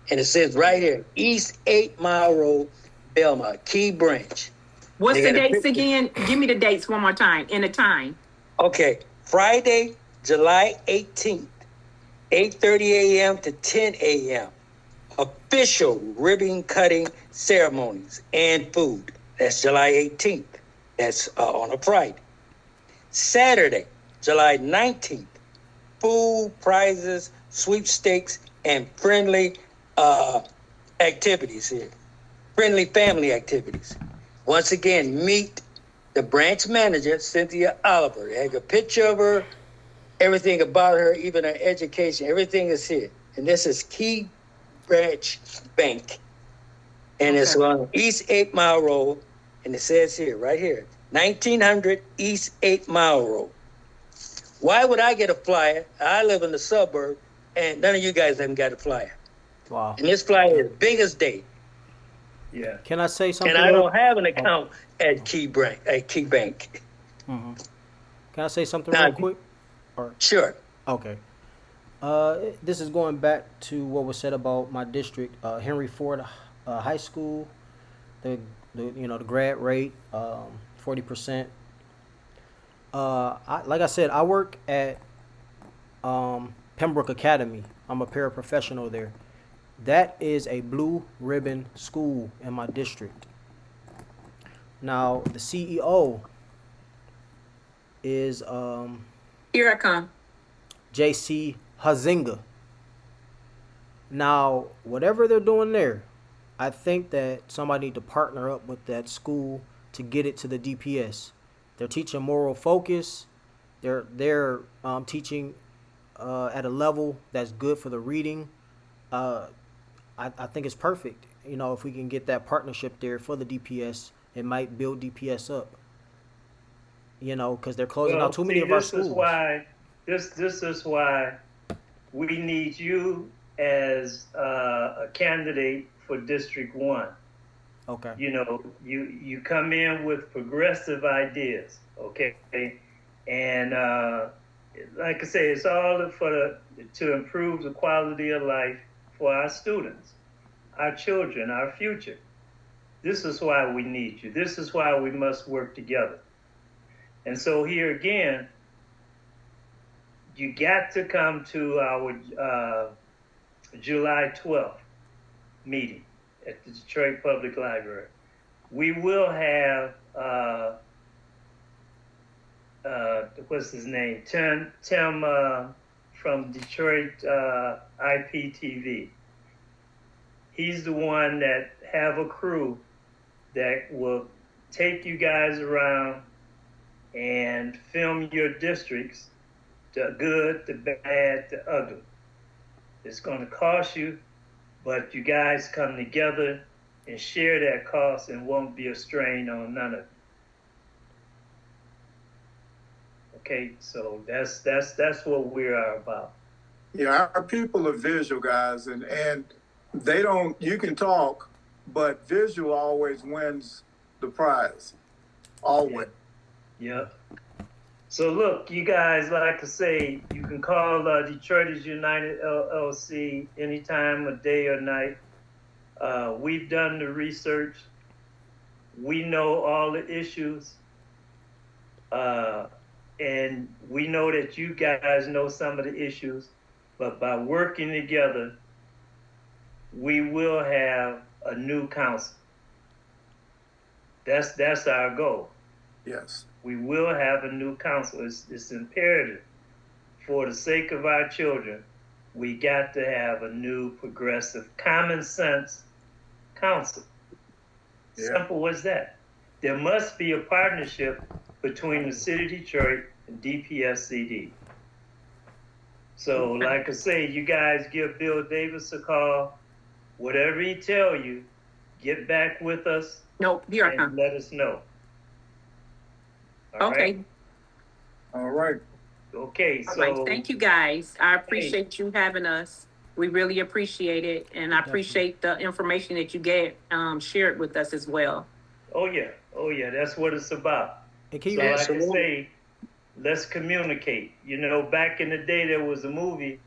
And it says right here, East 8 Mile Road, Belmont, Key Branch. What's They the got a dates picture. again? Give me the dates one more time and the time. Okay, Friday, July 18th, 8:30 a.m. to 10 a.m. Official ribbon cutting ceremonies and food. That's July 18th. That's on a Friday. Saturday, July 19th, food, prizes, sweepstakes, and friendly activities here. Friendly family activities. Once again, meet the branch manager, Cynthia Oliver. They have a picture of her, everything about her, even her education, everything is here. And this is Key Branch Bank. And it's Okay. on East 8 Mile Road. And it says here, right here, 1900 East 8 Mile Road. Why would I get a flyer? I live in the suburb, and none of you guys haven't got a flyer. Wow. And this flyer is big as day. Yeah. Can I say something? And I don't have an Oh, account at Key Bank. can I say something Now, real quick? Or sure. okay. This is going back to what was said about my district, Henry Ford High School. The the grad rate, 40%. Like I said, I work at Pembroke Academy. I'm a paraprofessional there. That is a blue ribbon school in my district. Now the CEO is Here I come. JC Hazinga. Now, whatever they're doing there, I think that somebody need to partner up with that school to get it to the DPS. They're teaching moral focus. They're teaching at a level that's good for the reading. Uh, I think it's perfect. If we can get that partnership there for the DPS, it might build DPS up. Because they're closing out Well, too many see, of our this is schools. why this is why we need you as a candidate for District 1. Okay. You come in with progressive ideas, okay? And like I say, it's all to improve the quality of life for our students, our children, our future. This is why we need you. This is why we must work together. And so here again, you got to come to our July 12th meeting at the Detroit Public Library. We will have, what's his name? Tim from Detroit IPTV. He's the one that have a crew that will take you guys around and film your districts, the good, the bad, the ugly. It's going to cost you, but you guys come together and share that cost and won't be a strain on none of it. Okay, so that's what we are about. Yeah, our people are visual guys, and they don't. You can talk, but visual always wins the prize. Always. Yep. So look, you guys, like I say, you can call Detroiters United LLC anytime of day or night. We've done the research. We know all the issues. And we know that you guys know some of the issues. But by working together, we will have a new council. That's our goal. Yes. We will have a new council. It's imperative. For the sake of our children, we got to have a new progressive, common sense council. Yeah. Simple as that. There must be a partnership between the city of Detroit and DPSCD. So, like I say, you guys give Bill Davis a call. Whatever he tell you, get back with us Nope. Here I and come. let us know. All Okay. right? All right. Okay, All so right. Thank you guys. I appreciate you having us. We really appreciate it, and I appreciate the information that you shared with us as well. oh yeah, that's what it's about. And can you So like I Absolutely. say, let's communicate. Back in the day there was a movie,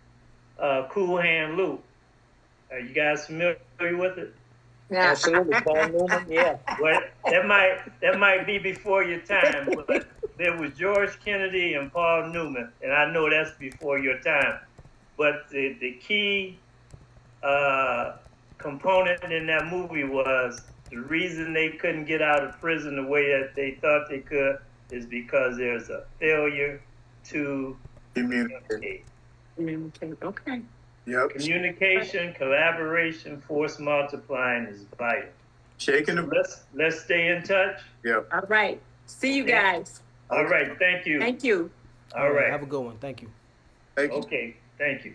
Cool Hand Luke. Are you guys familiar with it? Yeah. Absolutely, Paul Newman. Yeah. Well, that might be before your time, but there was George Kennedy and Paul Newman, and I know that's before your time. But the key component in that movie was the reason they couldn't get out of prison the way that they thought they could is because there's a failure to communicate. Okay. Yep. Communication, collaboration, force multiplying is vital. Shaking the. Let's stay in touch. Yep. All right. See you guys. All right, thank you. Thank you. All right. Have a good one. Thank you. Thank you. Okay, thank you.